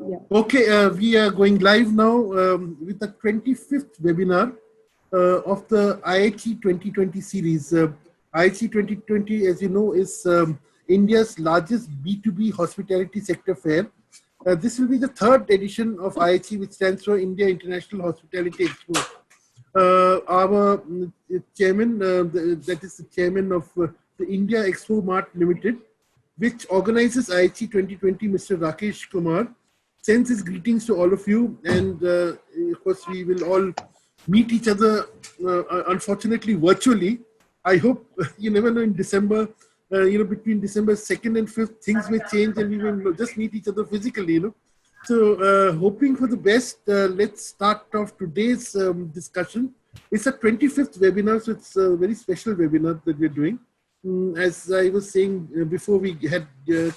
Yeah. Okay, we are going live now with the 25th webinar of the IIT 2020 series. IIT 2020, as you know, is India's largest B2B hospitality sector fair. This will be the third edition of IIT, which stands for India International Hospitality Expo. Our chairman, that is the chairman of the India Expo Mart Limited, which organizes IIT 2020, Mr. Rakesh Kumar, sends his greetings to all of you. And of course, we will all meet each other, unfortunately, virtually. I hope you never know in December, between December 2nd and 5th, things may change and we will just meet each other physically. So, hoping for the best, let's start off today's discussion. It's a 25th webinar, so it's a very special webinar that we're doing. As I was saying before we had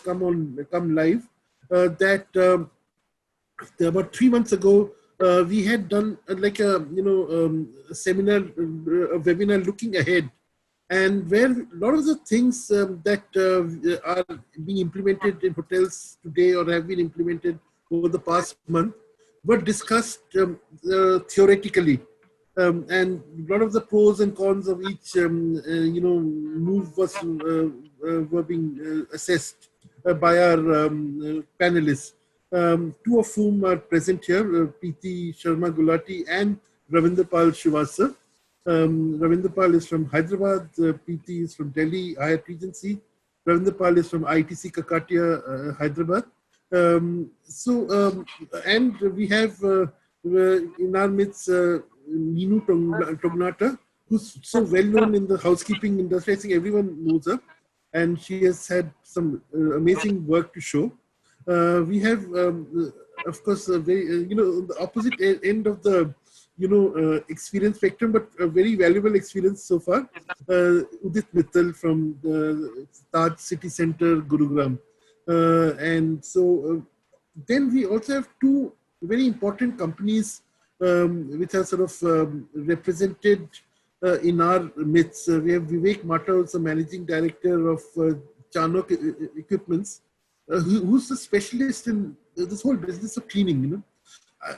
come live, that about 3 months ago, we had done like a seminar, a webinar looking ahead, and where a lot of the things that are being implemented in hotels today or have been implemented over the past month were discussed theoretically. And a lot of the pros and cons of each, move were being assessed by our panelists. Two of whom are present here, Preeti Sharma Gulati and Ravinder Pal Srivastava. Ravinder Pal is from Hyderabad, Preeti is from Delhi, Hyatt Regency. Ravinder Pal is from ITC Kakatia, Hyderabad. And we have in our midst Ninu Tognata, who's so well known in the housekeeping industry. I think everyone knows her, and she has had some amazing work to show. We have, of course, the opposite end of the experience spectrum, but a very valuable experience so far. Udit Mittal from the Taj City Center, Gurugram. And so then we also have two very important companies which are sort of represented in our midst. We have Vivek Mata, who's the managing director of Chanok Equipments, who's a specialist in this whole business of cleaning.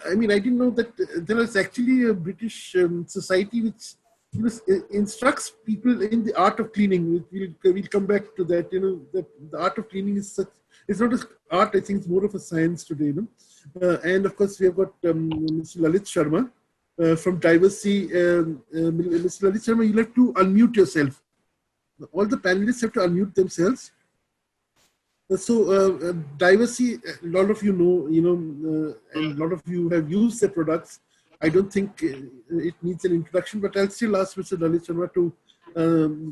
I mean, I didn't know that there is actually a British society which instructs people in the art of cleaning. We'll come back to that. The art of cleaning is such. It's not an art. I think it's more of a science today. And of course, we have got Mr. Lalit Sharma from Diversity. Mr. Lalit Sharma, you'll have to unmute yourself. All the panelists have to unmute themselves. So Diversity, a lot of you know, and a lot of you have used their products. I don't think it needs an introduction, but I'll still ask Mr. Lalit Sharma to,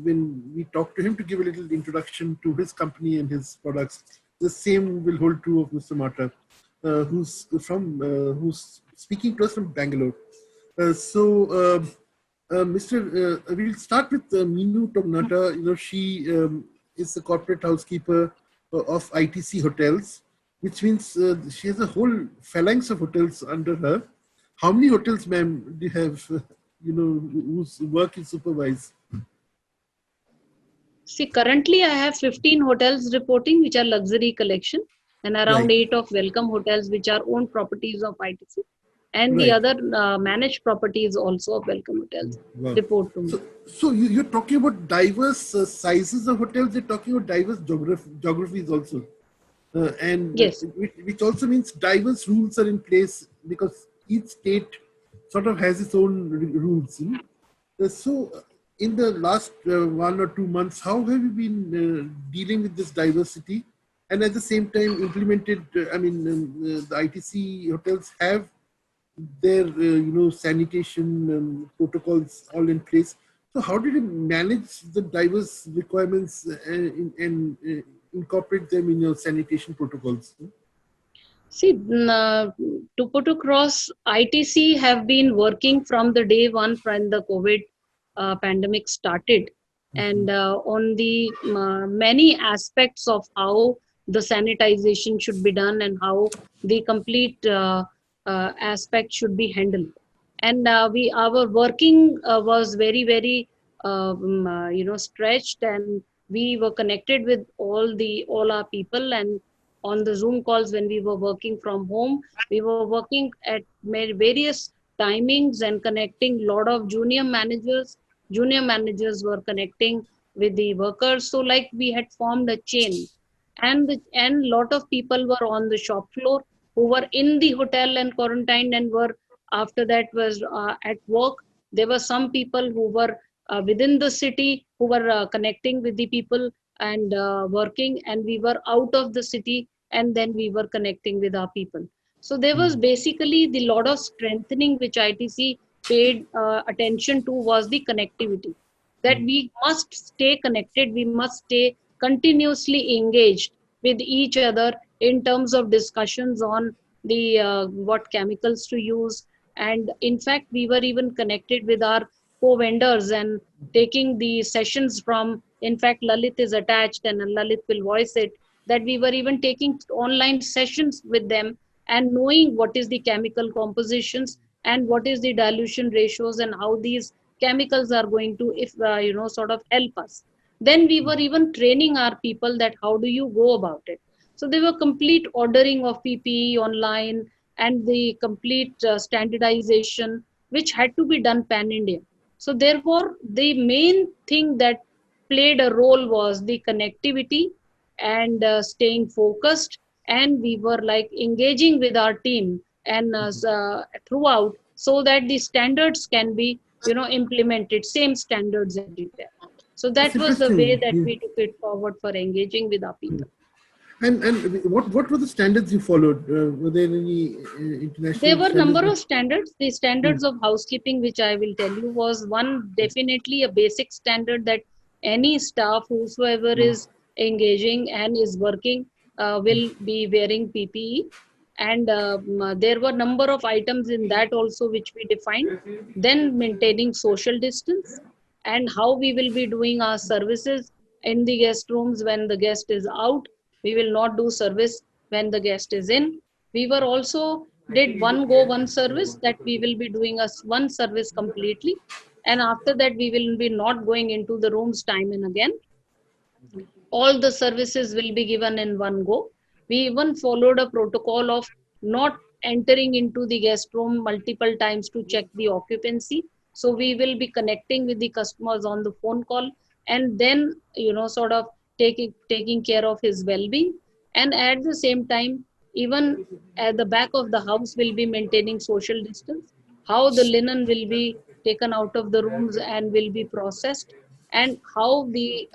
when we talk to him, to give a little introduction to his company and his products. The same will hold true of Mr. Mata, who's speaking to us from Bangalore. We'll start with Minu Tognata. She is the corporate housekeeper of ITC Hotels, which means she has a whole phalanx of hotels under her. How many hotels, ma'am, do you have, whose work you supervise? See, currently I have 15 hotels reporting, which are luxury collection, and around 8 of welcome hotels, which are owned properties of ITC. And the other managed properties also of welcome hotels report to me. So you're talking about diverse sizes of hotels, you're talking about diverse geographies also. And yes. Which also means diverse rules are in place because each state sort of has its own rules. So in the last 1 or 2 months, how have you been dealing with this diversity? And at the same time implemented, the ITC hotels have their sanitation protocols all in place. So how did you manage the diverse requirements and incorporate them in your sanitation protocols? See, to put across, ITC have been working from the day one when the COVID pandemic started, and on the many aspects of how the sanitization should be done and how the complete aspect should be handled. And our working was very, very stretched, and we were connected with all our people, and on the Zoom calls when we were working from home. We were working at various timings and connecting lot of junior managers. Junior managers were connecting with the workers. So like we had formed a chain, and lot of people were on the shop floor who were in the hotel and quarantined and were after that was at work. There were some people who were within the city who were connecting with the people and working, and we were out of the city and then we were connecting with our people. So there was basically the lot of strengthening which ITC paid attention to was the connectivity, that we must stay connected, we must stay continuously engaged with each other in terms of discussions on the what chemicals to use. And in fact we were even connected with our co-vendors and taking the sessions from, in fact Lalit is attached and Lalit will voice it, that we were even taking online sessions with them and knowing what is the chemical compositions and what is the dilution ratios and how these chemicals are going to, if sort of help us. Then we were even training our people that how do you go about it. So there were complete ordering of PPE online and the complete standardization which had to be done pan India. So therefore the main thing that played a role was the connectivity and staying focused, and we were like engaging with our team and throughout, so that the standards can be implemented, same standards everywhere. So It's that was the way interesting. that Yeah. we took it forward for engaging with our people. And what were the standards you followed? Were there any There international were standards? number of standards. The Hmm. standards of housekeeping, which I will tell you, was one definitely a basic standard that any staff whosoever is engaging and is working will be wearing PPE. And there were number of items in that also which we defined. Then maintaining social distance and how we will be doing our services in the guest rooms when the guest is out. We will not do service when the guest is in. We were also did one go one service, that we will be doing us one service completely, and after that we will be not going into the rooms time and again. All the services will be given in one go. We even followed a protocol of not entering into the guest room multiple times to check the occupancy. So we will be connecting with the customers on the phone call and then sort of taking care of his well-being. And at the same time, even at the back of the house will be maintaining social distance, how the linen will be taken out of the rooms and will be processed, and how the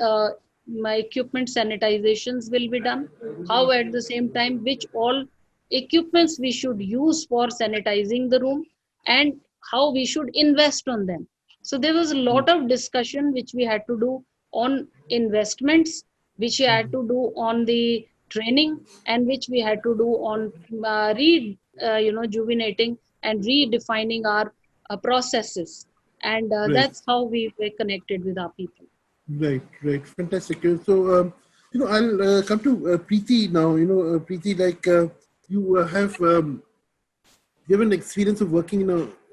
my equipment sanitizations will be done, how at the same time which all equipments we should use for sanitizing the room, and how we should invest on them. So there was a lot of discussion which we had to do on investments, which we had to do on the training, and which we had to do on rejuvenating and redefining our processes. And Right, that's how we were connected with our people. right. Fantastic. So, I'll come to Preeti now. Preeti, like you have given experience of working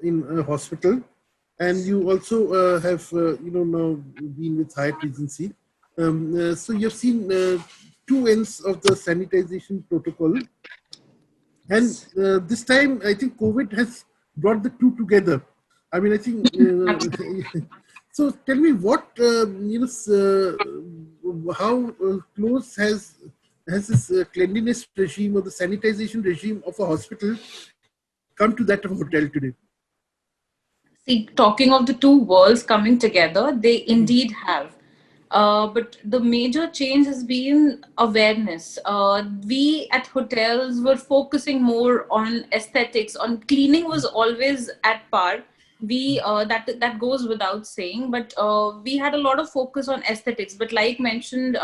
in a hospital, and you also have now been with Hyatt Regency. So you've seen two ends of the sanitization protocol, and this time I think COVID has brought the two together. I mean, I think. So tell me what how close has this cleanliness regime or the sanitization regime of a hospital come to that of a hotel today? See, talking of the two worlds coming together, they indeed have. But the major change has been awareness. We at hotels were focusing more on aesthetics. On cleaning was always at par. We that goes without saying. But we had a lot of focus on aesthetics. But like mentioned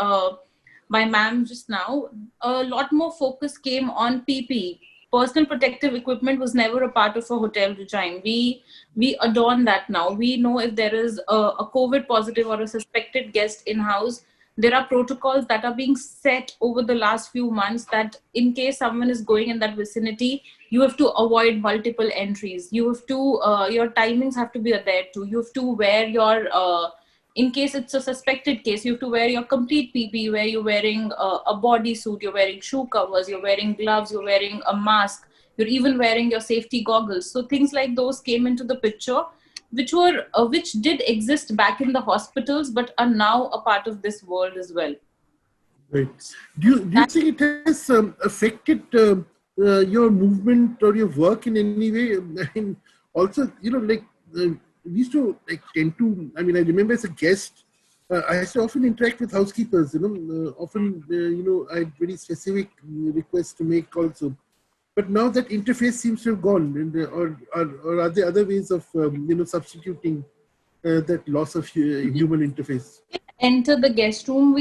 by ma'am just now, a lot more focus came on PPE. Personal protective equipment was never a part of a hotel regime. We adorn that now. We know if there is a COVID positive or a suspected guest in house, there are protocols that are being set over the last few months that in case someone is going in that vicinity, you have to avoid multiple entries. You have to your timings have to be there too. You have to wear In case it's a suspected case, you have to wear your complete PPE, where you're wearing a bodysuit, you're wearing shoe covers, you're wearing gloves, you're wearing a mask, you're even wearing your safety goggles. So things like those came into the picture, which did exist back in the hospitals, but are now a part of this world as well. Right. Do you think it has affected your movement or your work in any way? I mean, also, like we used to like tend to. I mean, I remember as a guest, I used to often interact with housekeepers. Often, I had very specific requests to make also. But now that interface seems to have gone, and or are there other ways of substituting that loss of human interface? Enter the guest room,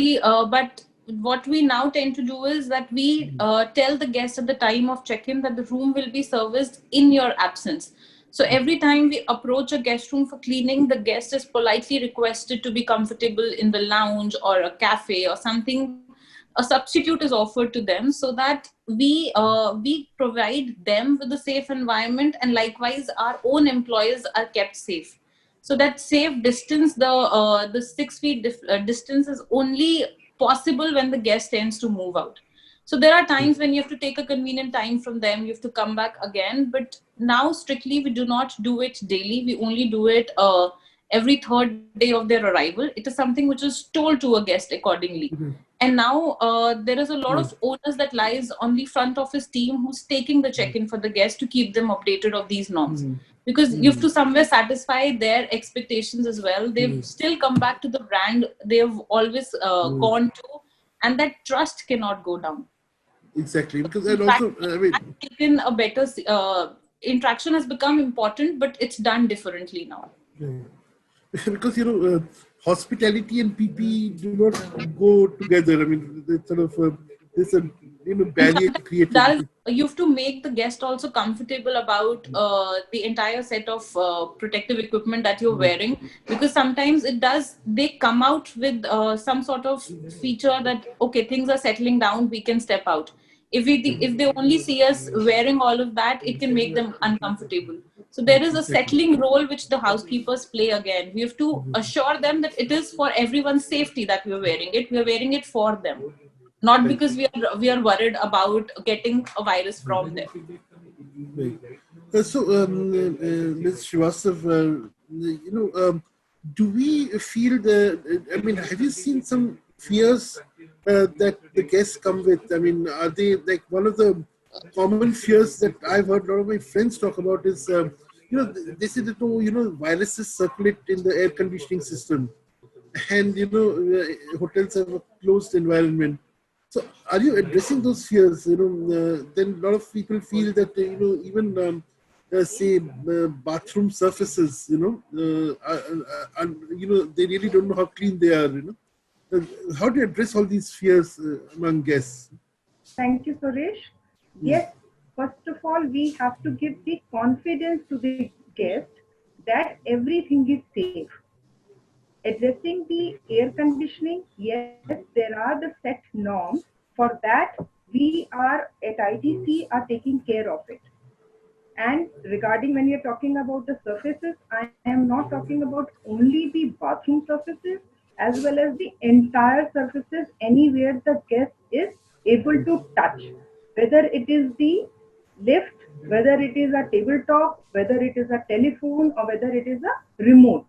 but what we now tend to do is that we tell the guest at the time of check-in that the room will be serviced in your absence. So every time we approach a guest room for cleaning, the guest is politely requested to be comfortable in the lounge or a cafe or something. A substitute is offered to them, so that we provide them with a safe environment, and likewise our own employees are kept safe. So that safe distance, the 6 feet distance, is only possible when the guest tends to move out. So there are times when you have to take a convenient time from them, you have to come back again, but now strictly we do not do it daily. We only do it every third day of their arrival. It is something which is told to a guest accordingly. And now there is a lot of onus that lies on the front office team who's taking the check-in for the guest to keep them updated of these norms. Because you have to somewhere satisfy their expectations as well. They've still come back to the brand they've always gone to, and that trust cannot go down. Exactly, because and also, I mean, taken a better interaction has become important, but it's done differently now. because hospitality and PP do not go together. I mean, it's sort of there's a barrier created. You have to make the guest also comfortable about the entire set of protective equipment that you're wearing, because sometimes they come out with some sort of feature that, okay, things are settling down, we can step out. If they only see us wearing all of that, it can make them uncomfortable. So there is a settling role which the housekeepers play again. We have to assure them that it is for everyone's safety that we're wearing it. We're wearing it for them, not because we are worried about getting a virus from them. So, Ms. Srivastav, do we feel I mean, have you seen some fears that the guests come with? I mean, are they like one of the common fears that I've heard a lot of my friends talk about is, they say that, viruses circulate in the air conditioning system, and, hotels have a closed environment. So, are you addressing those fears? Then a lot of people feel that even say bathroom surfaces, they really don't know how clean they are. How do you address all these fears among guests? Thank you, Suresh. Yes, first of all, we have to give the confidence to the guest that everything is safe. Addressing the air conditioning, yes, there are the set norms. For that, we are at ITC are taking care of it. And regarding when you're talking about the surfaces, I am not talking about only the bathroom surfaces, as well as the entire surfaces anywhere the guest is able to touch, whether it is the lift, whether it is a tabletop, whether it is a telephone, or whether it is a remote.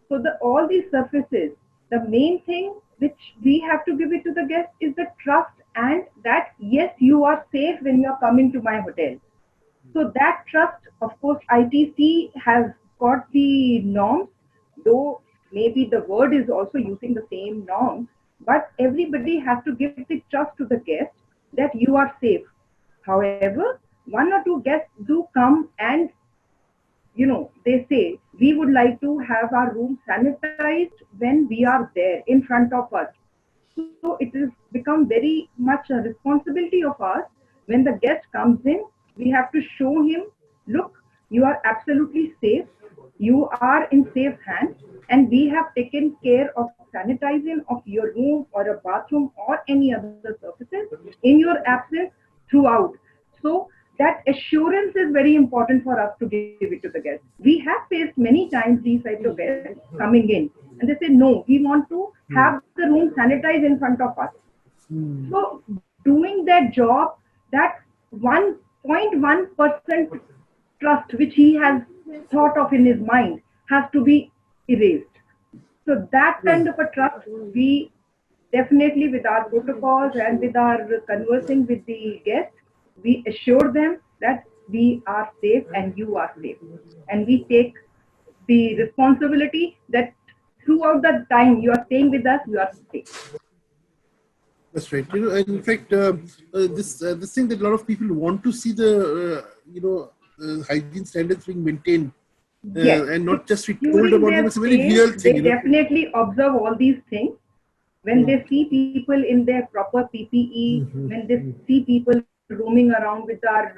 So all these surfaces, the main thing which we have to give it to the guest is the trust, and that yes, you are safe when you are coming to my hotel. So that trust, of course, ITC has got the norms, though maybe the word is also using the same norms, but everybody has to give the trust to the guest that you are safe. However, one or two guests do come and, they say, we would like to have our room sanitized when we are there in front of us. So it has become very much a responsibility of us. When the guest comes in, we have to show him, look, you are absolutely safe. You are in safe hands, and we have taken care of sanitizing of your room or a bathroom or any other surfaces in your absence throughout. So that assurance is very important for us to give it to the guests. We have faced many times these types of guests coming in and they say, no, we want to have the room sanitized in front of us. So doing that job, that 1.1% trust which he has thought of in his mind has to be erased. So that kind of a trust, we definitely with our protocols and with our conversing with the guests, we assure them that we are safe and you are safe. And we take the responsibility that throughout the time you are staying with us, you are safe. That's right. And in fact, this thing that a lot of people want to see the hygiene standards being maintained, Yes. and not just be told During about their them. It's a very stay, real thing. they definitely observe all these things. When they see people in their proper PPE, when they see people roaming around with our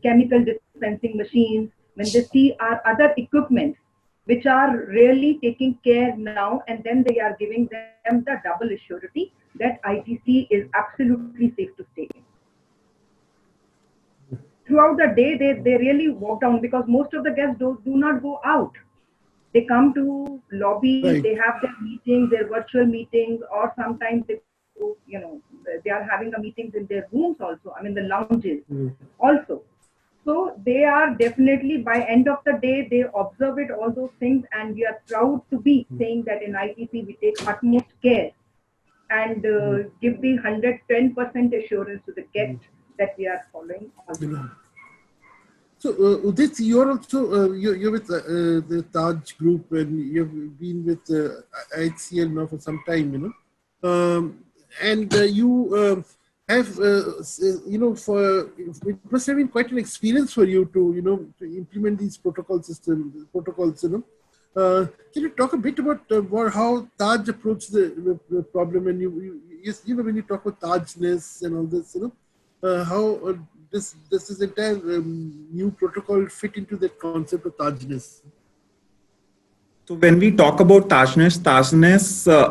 chemical dispensing machines, when they see our other equipment, which are really taking care now, and then they are giving them the double assurity that ITC is absolutely safe to stay in. Throughout the day, they really walk down because most of the guests do not go out. They come to lobby, Right. they have their meetings, their virtual meetings, or sometimes they go, they are having the meetings in their rooms also, I mean the lounges also. So they are definitely, by end of the day, they observe it, all those things, and we are proud to be saying that in ITC we take utmost care and give the 110% assurance to the guest that we are following all the time. So, Udit, you're also you're with the Taj Group, and you've been with IHCL now for some time, and you have for it must have been quite an experience for you to to implement these protocols. Can you talk a bit about how Taj approached the problem, and when you talk about Tajness and all this, how this entire new protocol fit into that concept of Tajness? So when we talk about Tajness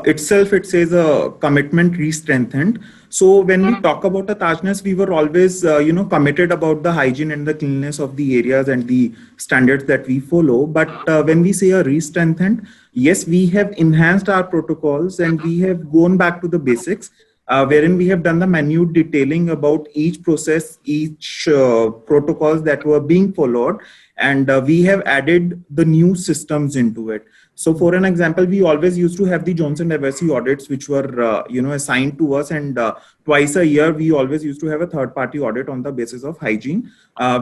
itself, it says a commitment re-strengthened. So when we talk about a Tajness, we were always, committed about the hygiene and the cleanliness of the areas and the standards that we follow. But when we say a re-strengthened, yes, we have enhanced our protocols and we have gone back to the basics. Wherein we have done the minute detailing about each process, each protocols that were being followed, and we have added the new systems into it. So for an example, we always used to have the Johnson Diversity audits, which were assigned to us, and twice a year we always used to have a third-party audit on the basis of hygiene,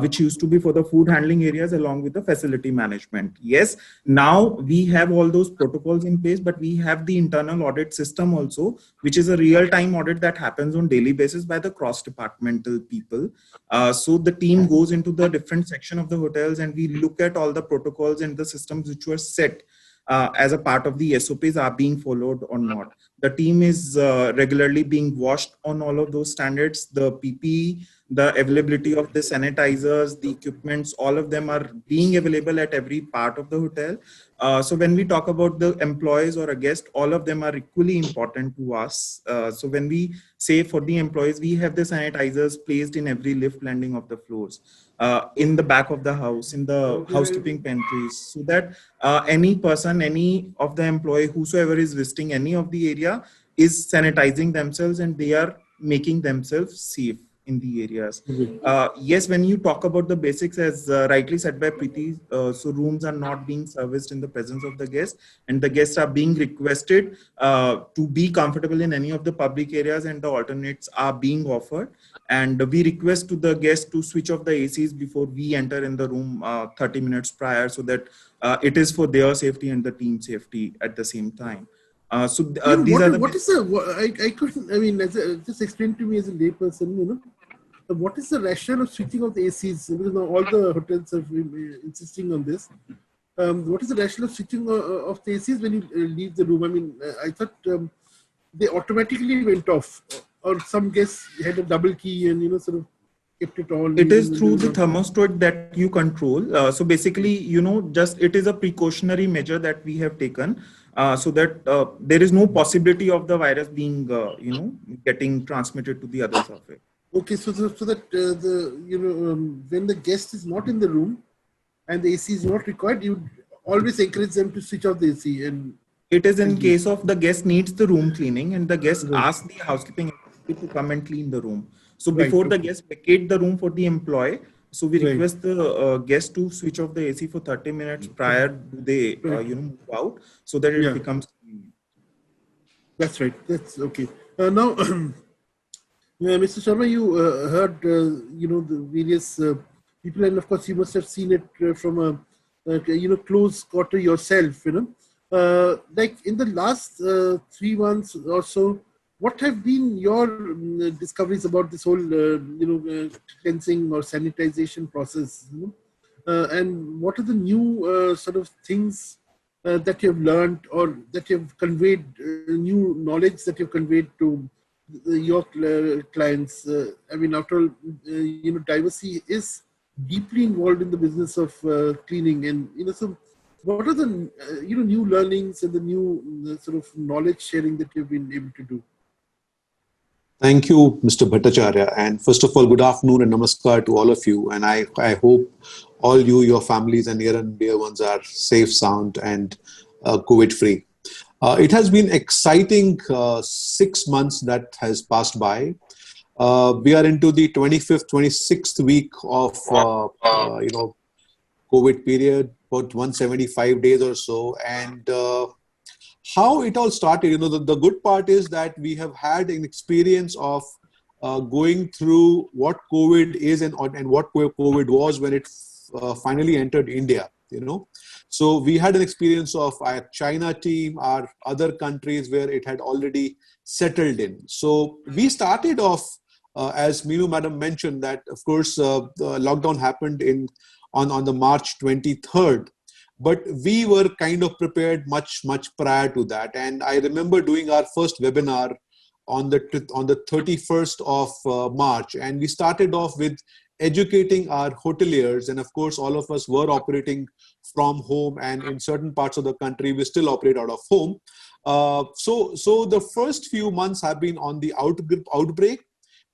which used to be for the food handling areas along with the facility management. Yes, now we have all those protocols in place, but we have the internal audit system also, which is a real-time audit that happens on daily basis by the cross-departmental people. So the team goes into the different section of the hotels and we look at all the protocols and the systems which were set as a part of the SOPs are being followed or not. The team is regularly being washed on all of those standards. The PPE, the availability of the sanitizers, the equipments, all of them are being available at every part of the hotel. So when we talk about the employees or a guest, all of them are equally important to us. So when we say for the employees, we have the sanitizers placed in every lift landing of the floors, in the back of the house, in the housekeeping pantries, so that any person, any of the employee, whosoever is visiting any of the area is sanitizing themselves and they are making themselves safe in the areas. Yes, when you talk about the basics, as rightly said by Preeti, so rooms are not being serviced in the presence of the guests, and the guests are being requested to be comfortable in any of the public areas, and the alternates are being offered. And we request to the guests to switch off the ACs before we enter in the room 30 minutes prior, so that it is for their safety and the team safety at the same time. These are the... What is I couldn't, just explain to me as a layperson, what is the rationale of switching off the ACs? Because now all the hotels are insisting on this. What is the rationale of switching off the ACs when you leave the room? I thought they automatically went off, or some guests had a double key and sort of kept it on. It is through the thermostat that you control. So basically, just it is a precautionary measure that we have taken, so that there is no possibility of the virus being, getting transmitted to the other surface. Okay, so that when the guest is not in the room and the AC is not required, you always encourage them to switch off the AC It is in and leave. case of the guest needs the room cleaning and the guest Right. asks the housekeeping employee to come and clean the room. So Right. before the Okay. guest vacate the room for the employee, so we Right. request the guest to switch off the AC for 30 minutes prior to they Right. move out, so that it Yeah. becomes clean. That's right. That's okay. Now, Mr. Sharma, you heard, the various people, and of course, you must have seen it from a close quarter yourself. Like in the last 3 months or so, what have been your discoveries about this whole, cleansing or sanitization process? And what are the new sort of things that you have learned or that you have conveyed, new knowledge that you've conveyed to your clients? I mean, after all, Diversey is deeply involved in the business of cleaning, and so what are the new learnings and the new sort of knowledge sharing that you've been able to do? Thank you, Mr. Bhattacharya. And first of all, good afternoon and namaskar to all of you. And I hope all you, your families, and near and dear ones are safe, sound, and COVID-free. It has been exciting 6 months that has passed by. We are into the 25th, 26th week of COVID period, about 175 days or so, and how it all started. The good part is that we have had an experience of going through what COVID is and what COVID was when it finally entered India. So we had an experience of our China team, our other countries where it had already settled in. So we started off, as Meenu Madam mentioned, that of course the lockdown happened on the March 23rd. But we were kind of prepared much prior to that. And I remember doing our first webinar on the 31st of March. And we started off with educating our hoteliers. And of course, all of us were operating from home. And in certain parts of the country, we still operate out of home. So the first few months have been on the outbreak.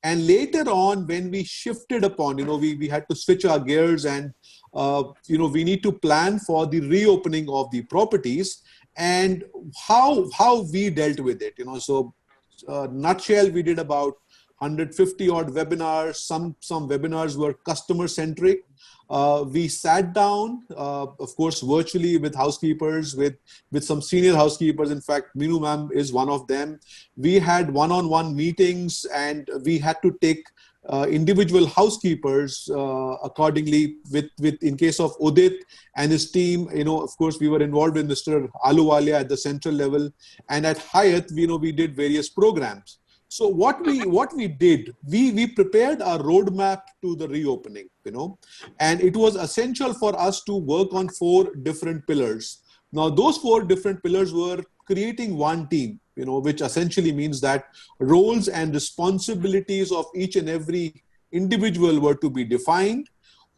And later on, when we shifted upon, we had to switch our gears and, we need to plan for the reopening of the properties and how we dealt with it. So nutshell, we did about 150 odd webinars. Some webinars were customer centric. We sat down, of course, virtually with housekeepers, with some senior housekeepers. In fact, Meenu ma'am is one of them. We had one-on-one meetings, and we had to take individual housekeepers accordingly. In case of Udit and his team, of course, we were involved with Mr. Aluwalia at the central level, and at Hyatt, we did various programs. So what we did, we prepared our roadmap to the reopening, and it was essential for us to work on 4 different pillars. Now, those 4 different pillars were creating one team, which essentially means that roles and responsibilities of each and every individual were to be defined,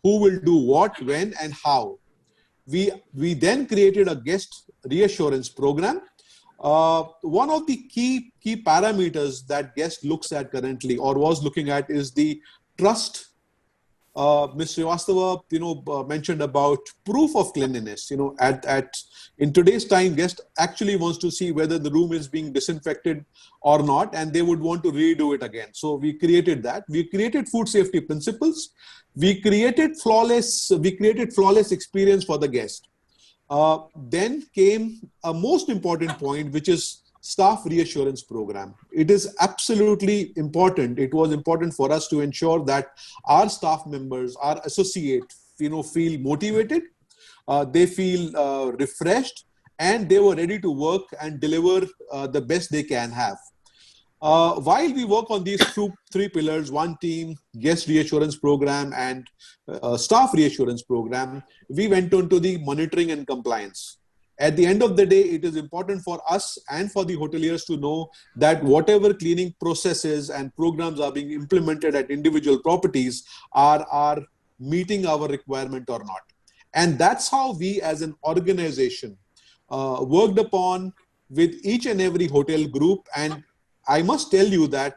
who will do what, when, and how. We then created a guest reassurance program. One of the key parameters that guest looks at currently or was looking at is the trust. Ms. Srivastava, mentioned about proof of cleanliness. In today's time, guest actually wants to see whether the room is being disinfected or not, and they would want to redo it again. So we created that. We created food safety principles. We created flawless experience for the guest. Then came a most important point, which is staff reassurance program. It is absolutely important. It was important for us to ensure that our staff members, our associates, feel motivated, they feel refreshed, and they were ready to work and deliver the best they can have. While we work on these 3 pillars, one team, guest reassurance program, and staff reassurance program, we went on to the monitoring and compliance. At the end of the day, it is important for us and for the hoteliers to know that whatever cleaning processes and programs are being implemented at individual properties are meeting our requirement or not. And that's how we as an organization worked upon with each and every hotel group. And I must tell you that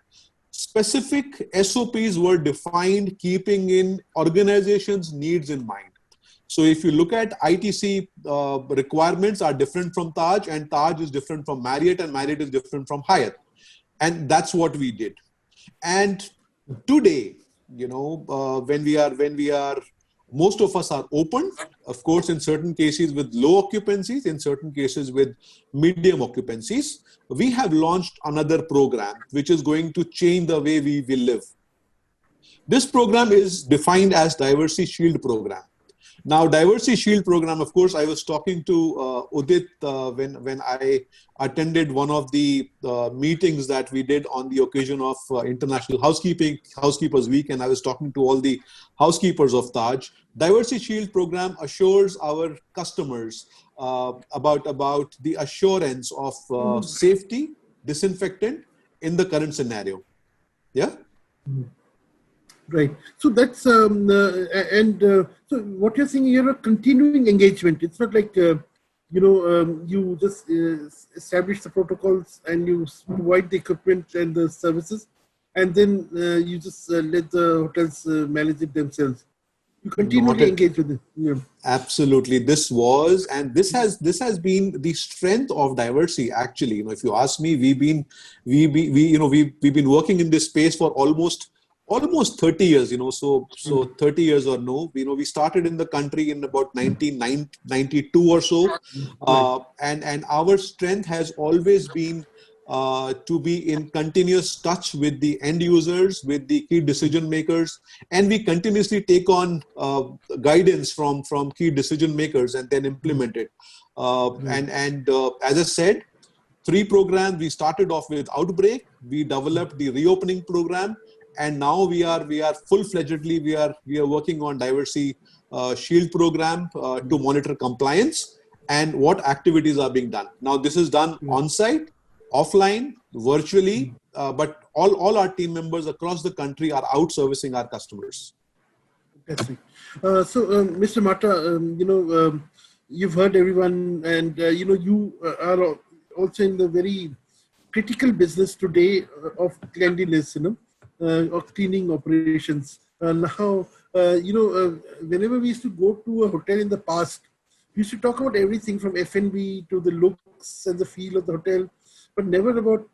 specific SOPs were defined keeping in organizations' needs in mind. So if you look at ITC requirements are different from Taj, and Taj is different from Marriott, and Marriott is different from Hyatt. And that's what we did. And today, when we are, most of us are open, of course, in certain cases with low occupancies, in certain cases with medium occupancies. We have launched another program which is going to change the way we will live. This program is defined as Diversity Shield program. Now, Diversity Shield program, of course, I was talking to Udit when I attended one of the meetings that we did on the occasion of International Housekeepers Week, and I was talking to all the housekeepers of Taj. Diversity Shield program assures our customers about the assurance of safety, disinfectant in the current scenario. Yeah? Right. So that's so what you're saying here, a continuing engagement. It's not like you just establish the protocols and you provide the equipment and the services, and then you just let the hotels manage it themselves. You continually engage with it. Yeah. Absolutely, this has been the strength of Diversity. Actually, if you ask me, we've been working in this space for almost 30 years, so 30 years or no, we started in the country in about 1992 or so. And our strength has always been to be in continuous touch with the end users, with the key decision makers, and we continuously take on guidance from key decision makers and then implement it. As I said, 3 programs. We started off with outbreak, we developed the reopening program, and now we are full-fledgedly we are working on Diversity Shield program to monitor compliance and what activities are being done. Now this is done on-site, offline, virtually, but all our team members across the country are out servicing our customers. Fantastic. Mr. Mata, you've heard everyone, and you are also in the very critical business today of cleanliness, of cleaning operations. Now, whenever we used to go to a hotel in the past, we used to talk about everything from F&B to the looks and the feel of the hotel, but never about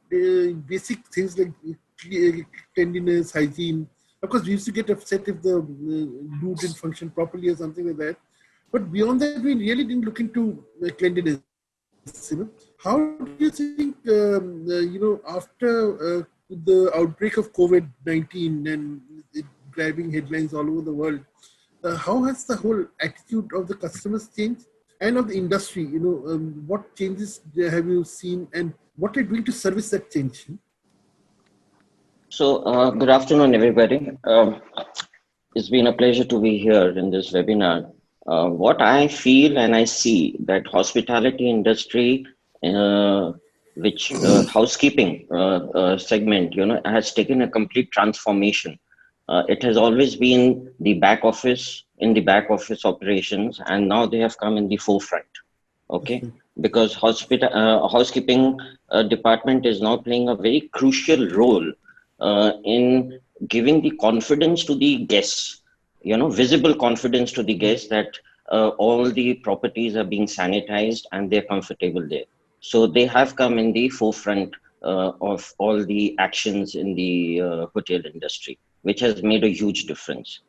basic things like cleanliness, hygiene. Of course, we used to get upset if the loo didn't function properly or something like that. But beyond that, we really didn't look into cleanliness. How do you think, after the outbreak of COVID-19 and it driving headlines all over the world, how has the whole attitude of the customers changed and of the industry? What changes have you seen, and what are you doing to service that change? So, good afternoon, everybody. It's been a pleasure to be here in this webinar. What I feel and I see that hospitality industry, which housekeeping segment, has taken a complete transformation. It has always been the back office, in the back office operations, and now they have come in the forefront. Okay, because housekeeping department is now playing a very crucial role in giving the confidence to the guests, visible confidence to the guests that all the properties are being sanitized and they're comfortable there. So they have come in the forefront of all the actions in the hotel industry, which has made a huge difference.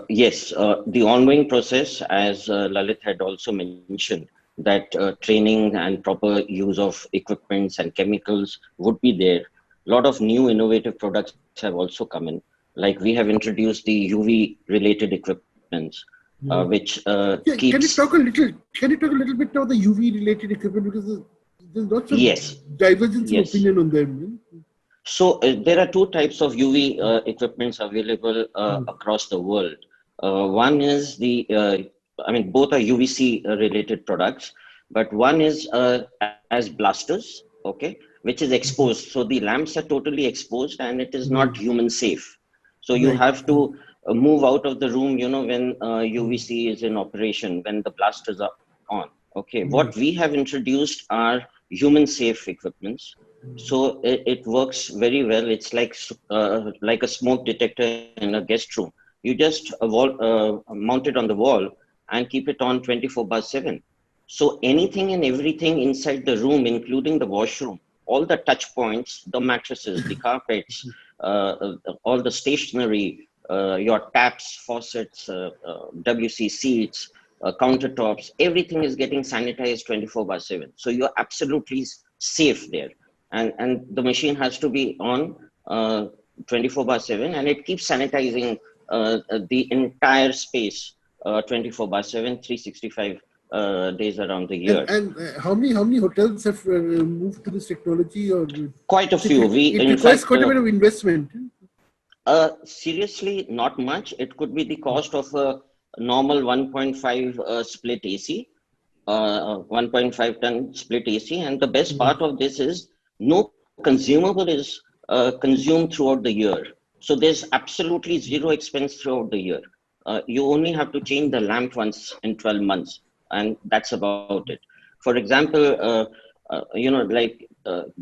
Yes, the ongoing process, as Lalit had also mentioned, that training and proper use of equipments and chemicals would be there. A lot of new innovative products have also come in. Like we have introduced the UV related equipments, which keeps... Can you talk a little bit about the UV related equipment, because there's lots of divergence of opinion on them. So there are 2 types of UV equipments available across the world. One is both are UVC related products, but one is as blasters, okay, which is exposed. So the lamps are totally exposed and it is not human safe. So you have to move out of the room, when UVC is in operation, when the blasters are on. Okay, what we have introduced are human safe equipments, So it works very well. It's like a smoke detector in a guest room. You just mount it on the wall and keep it on 24/7. So anything and everything inside the room, including the washroom, all the touch points, the mattresses, the carpets, all the stationery, your taps, faucets, WC seats, countertops, everything is getting sanitized 24/7. So you're absolutely safe there. And the machine has to be on 24/7, and it keeps sanitizing the entire space 24/7, 365 days around the year. And how many hotels have moved to this technology? Or Quite a few. it requires quite a bit of investment. Seriously, not much. It could be the cost of a normal 1.5 split AC, 1.5 ton split AC. And the best part of this is no consumable is consumed throughout the year. So there's absolutely zero expense throughout the year. You only have to change the lamp once in 12 months, and that's about it. For example,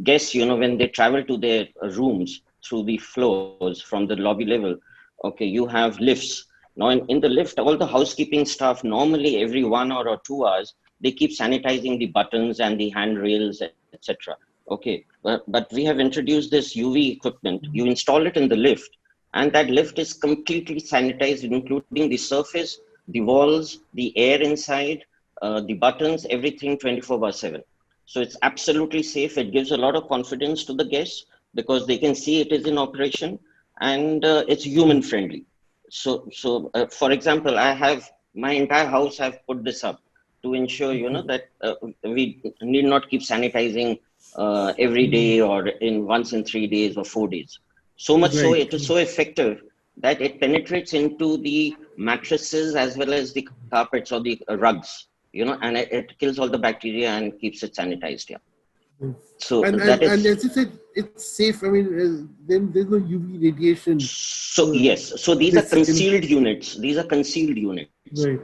guests, when they travel to their rooms through the floors from the lobby level, okay, you have lifts. Now, in the lift, all the housekeeping staff, normally every 1 hour or 2 hours, they keep sanitizing the buttons and the handrails, etc. Okay, but we have introduced this UV equipment. You install it in the lift, and that lift is completely sanitized, including the surface, the walls, the air inside, the buttons, everything 24/7. So it's absolutely safe. It gives a lot of confidence to the guests because they can see it is in operation, and it's human friendly. So for example, I have my entire house. I've put this up to ensure that we need not keep sanitizing every day or in once in 3 days or 4 days. So much so it is so effective that it penetrates into the mattresses as well as the carpets or the rugs, and it kills all the bacteria and keeps it sanitized. Yeah. So and as you said, it's safe. I mean, then there's no UV radiation. So yes, so these are concealed units. These are concealed units. Right.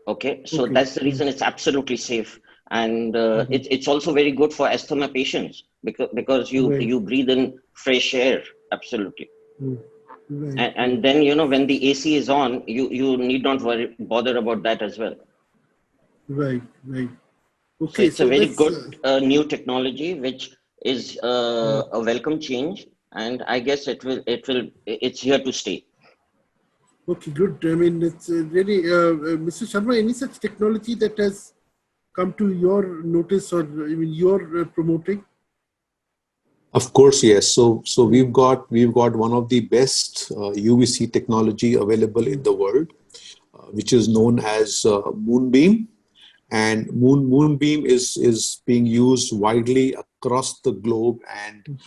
Okay, so that's the reason it's absolutely safe, and it's also very good for asthma patients because you breathe in fresh air. Absolutely. Right. And then when the AC is on, you need not bother about that as well. Right. So Okay, it's a very good new technology, which is a welcome change, and I guess it's here to stay. Okay, good. I mean, it's really, Mr. Sharma, any such technology that has come to your notice, or I mean, you're promoting? Of course, yes. So we've got one of the best UVC technology available in the world, which is known as Moonbeam. And Moonbeam is being used widely across the globe, and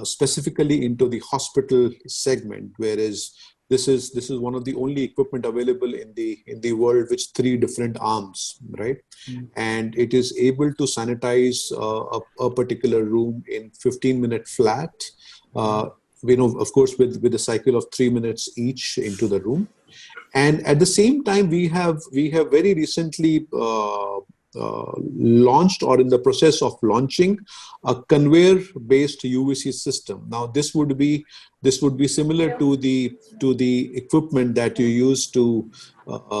specifically into the hospital segment, whereas this is one of the only equipment available in the world with 3 different arms, right? And it is able to sanitize a particular room in 15-minute flat. Of course, with a cycle of 3 minutes each into the room. And at the same time, we have very recently launched, or in the process of launching, a conveyor-based UVC system. Now, this would be similar to the equipment that you use to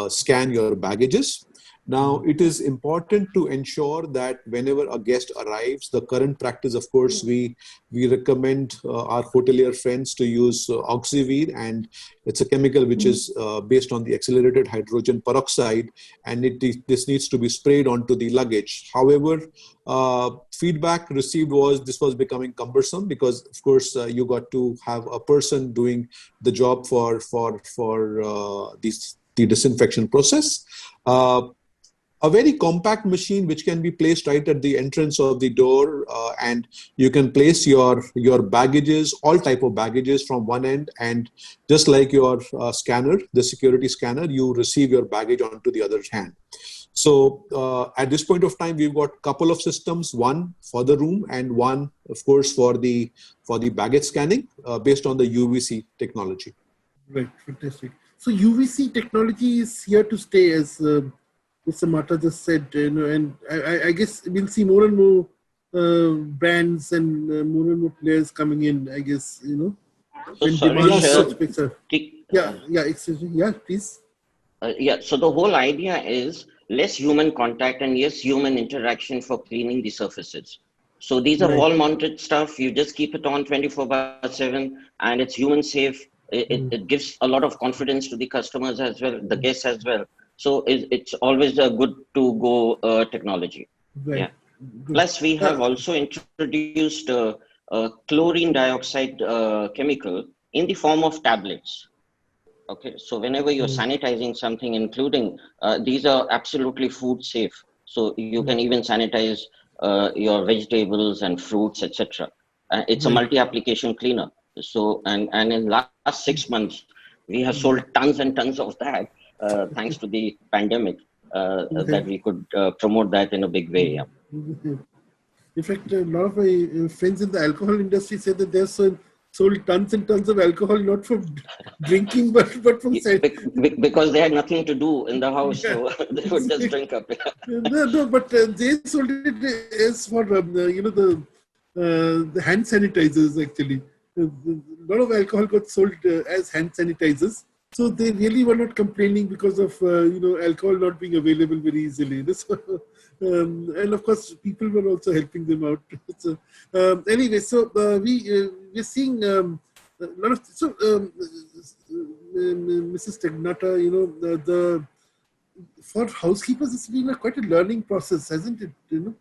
scan your baggages. Now, it is important to ensure that whenever a guest arrives, the current practice, of course, we recommend our hotelier friends to use Oxyvir, and it's a chemical which is based on the accelerated hydrogen peroxide, and this needs to be sprayed onto the luggage. However, feedback received was this was becoming cumbersome because, of course, you got to have a person doing the job for the disinfection process. A very compact machine which can be placed right at the entrance of the door, and you can place your baggages, all type of baggages, from one end, and just like your scanner, the security scanner, you receive your baggage onto the other hand. So at this point of time, we've got a couple of systems, one for the room and one, of course, for the baggage scanning based on the UVC technology. Right, fantastic. So UVC technology is here to stay, as Mr. Mata just said, and I guess we'll see more and more brands and more players coming in, I guess, you know, So when sorry, demand Yes, much picks up. Excuse me. Yeah, please. So the whole idea is less human contact and yes, human interaction for cleaning the surfaces. So these are Right. wall-mounted stuff. You just keep it on 24/7, and it's human safe. It gives a lot of confidence to the customers as well, the guests as well. So it's always a good to go technology. Right. Yeah. Good. Plus, we have also introduced chlorine dioxide chemical in the form of tablets. Okay, so whenever you're sanitizing something, including these are absolutely food safe. So you can even sanitize your vegetables and fruits, etc. It's a Right. multi-application cleaner. So and in last 6 months, we have sold tons and tons of that, thanks to the pandemic, that we could promote that in a big way. Yeah. In fact, a lot of my friends in the alcohol industry say that they've sold tons and tons of alcohol, not from drinking, but from Because they had nothing to do in the house, yeah. so they would just drink up. No, but they sold it as for you know, the hand sanitizers actually. A lot of alcohol got sold as hand sanitizers, so they really were not complaining because of you know, alcohol not being available very easily. So, and of course, people were also helping them out. So, anyway, so we're seeing a lot of Mrs. Tegnata, you know, the for housekeepers, it's been quite a learning process, hasn't it? You know,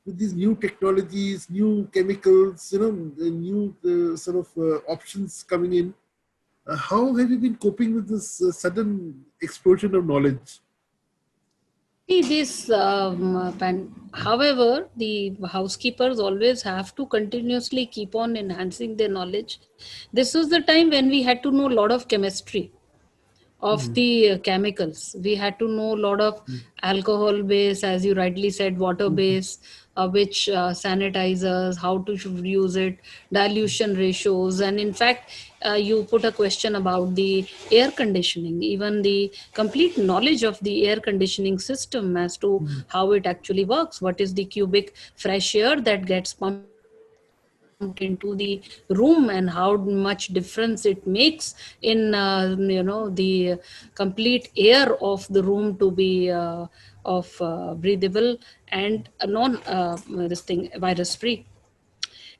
with these new technologies, new chemicals, you know, new sort of options coming in. How have you been coping with this sudden explosion of knowledge? See, however, the housekeepers always have to continuously keep on enhancing their knowledge. This was the time when we had to know a lot of chemistry of the chemicals. We had to know a lot of alcohol base, as you rightly said, water base, which sanitizers, how to should use it, dilution ratios. And in fact, you put a question about the air conditioning, even the complete knowledge of the air conditioning system as to how it actually works, what is the cubic fresh air that gets pumped into the room and how much difference it makes in you know, the complete air of the room to be of breathable and non this thing virus free.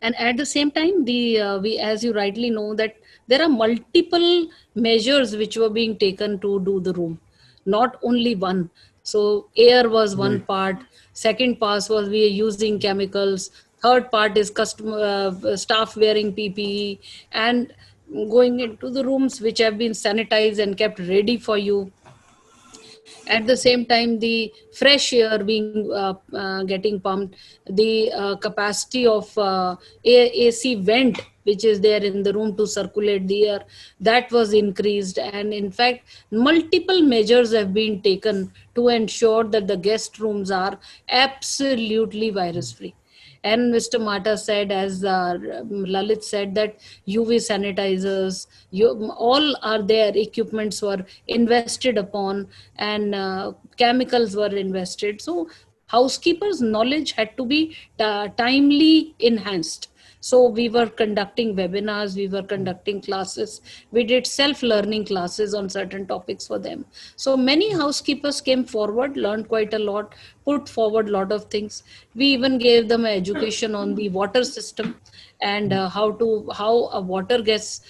And at the same time, the we, as you rightly know, that there are multiple measures which were being taken to do the room, not only one. So air was one Right. part, second part was we are using chemicals, third part is customer staff wearing PPE and going into the rooms which have been sanitized and kept ready for you. At the same time, the fresh air being getting pumped, the capacity of AC vent which is there in the room to circulate the air, that was increased. And in fact, multiple measures have been taken to ensure that the guest rooms are absolutely virus free. And Mr. Mata said, as Lalit said, that UV sanitizers, all are there, equipments were invested upon, and chemicals were invested. So housekeepers' knowledge had to be timely enhanced. So we were conducting webinars, we were conducting classes, we did self-learning classes on certain topics for them. So many housekeepers came forward, learned quite a lot, put forward a lot of things. We even gave them education on the water system and how a water gets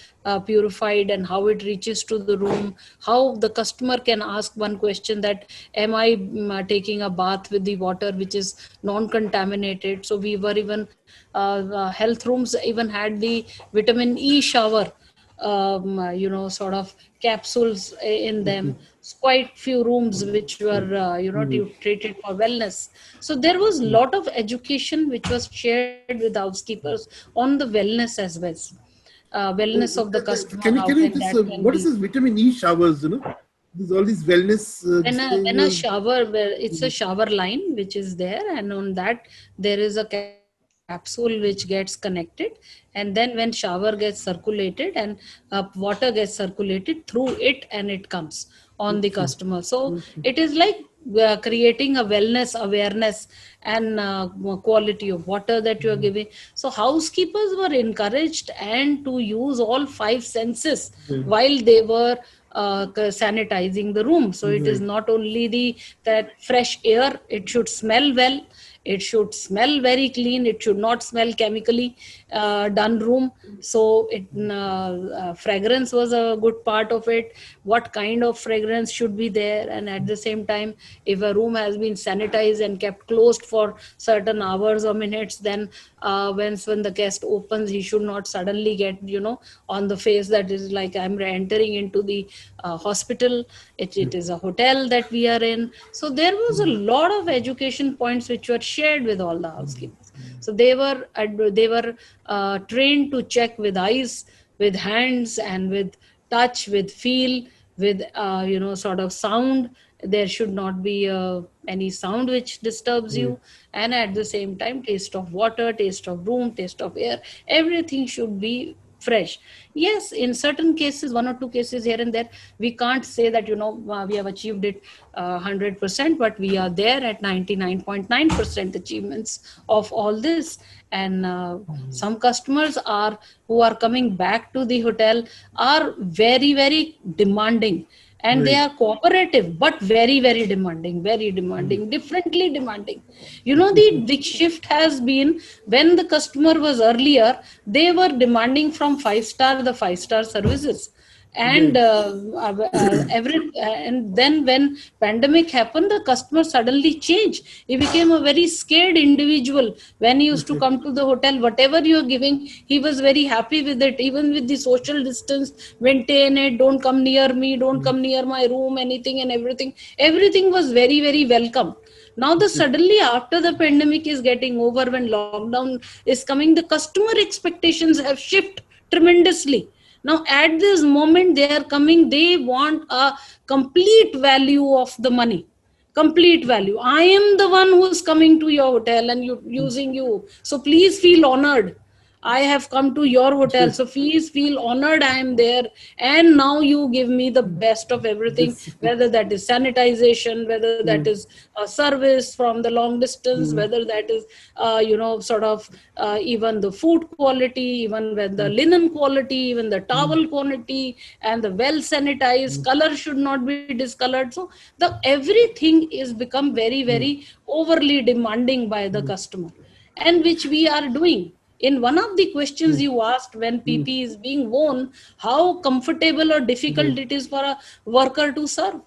purified and how it reaches to the room, how the customer can ask one question that, am I taking a bath with the water which is non-contaminated? So we were even health rooms even had the vitamin E shower, you know, sort of capsules in them. Quite few rooms which were you know, treated for wellness. So there was a lot of education which was shared with housekeepers on the wellness as well. Wellness of the customer, how Can you can just, that can what is be. this vitamin E showers? You know, there's all these wellness. When a shower, where it's a shower line which is there, and on that there is a capsule which gets connected, and then when shower gets circulated and water gets circulated through it and it comes on the customer. So it is like creating a wellness awareness and quality of water that you are giving. So housekeepers were encouraged and to use all five senses while they were sanitizing the room. So it is not only that fresh air, it should smell well, it should smell very clean, it should not smell chemically done room. So fragrance was a good part of it. What kind of fragrance should be there, and at the same time, if a room has been sanitized and kept closed for certain hours or minutes, then when the guest opens, he should not suddenly get on the face that is like, I'm entering into the hospital. It is a hotel that we are in. So there was a lot of education points which were shared with all the housekeepers. So they were trained to check with eyes, with hands, and with touch, with feel, with sort of sound. There should not be any sound which disturbs you. And at the same time, taste of water, taste of room, taste of air, everything should be fresh. Yes, in certain cases, one or two cases here and there, we can't say that we have achieved it 100%, but we are there at 99.9% achievements of all this. And some customers who are coming back to the hotel are very, very demanding, and they are cooperative but very, very demanding, differently demanding. The big shift has been, when the customer was earlier, they were demanding from the 5-star services. And and then when pandemic happened, the customer suddenly changed. He became a very scared individual. When he used to come to the hotel, whatever you are giving, he was very happy with it. Even with the social distance, maintain it, don't come near me, don't come near my room, anything and everything was very, very welcome. Now suddenly after the pandemic is getting over, when lockdown is coming, the customer expectations have shifted tremendously. Now, at this moment, they are coming, they want a complete value of the money. Complete value. I am the one who's coming to your hotel and using you. So please feel honored. I have come to your hotel, so please feel honored I am there. And now you give me the best of everything, whether that is sanitization, whether that is a service from the long distance, whether that is, even the food quality, even when the linen quality, even the towel quality, and the well sanitized, color should not be discolored. So everything is become very, very overly demanding by the customer, and which we are doing. In one of the questions you asked, when PP is being worn, how comfortable or difficult it is for a worker to serve.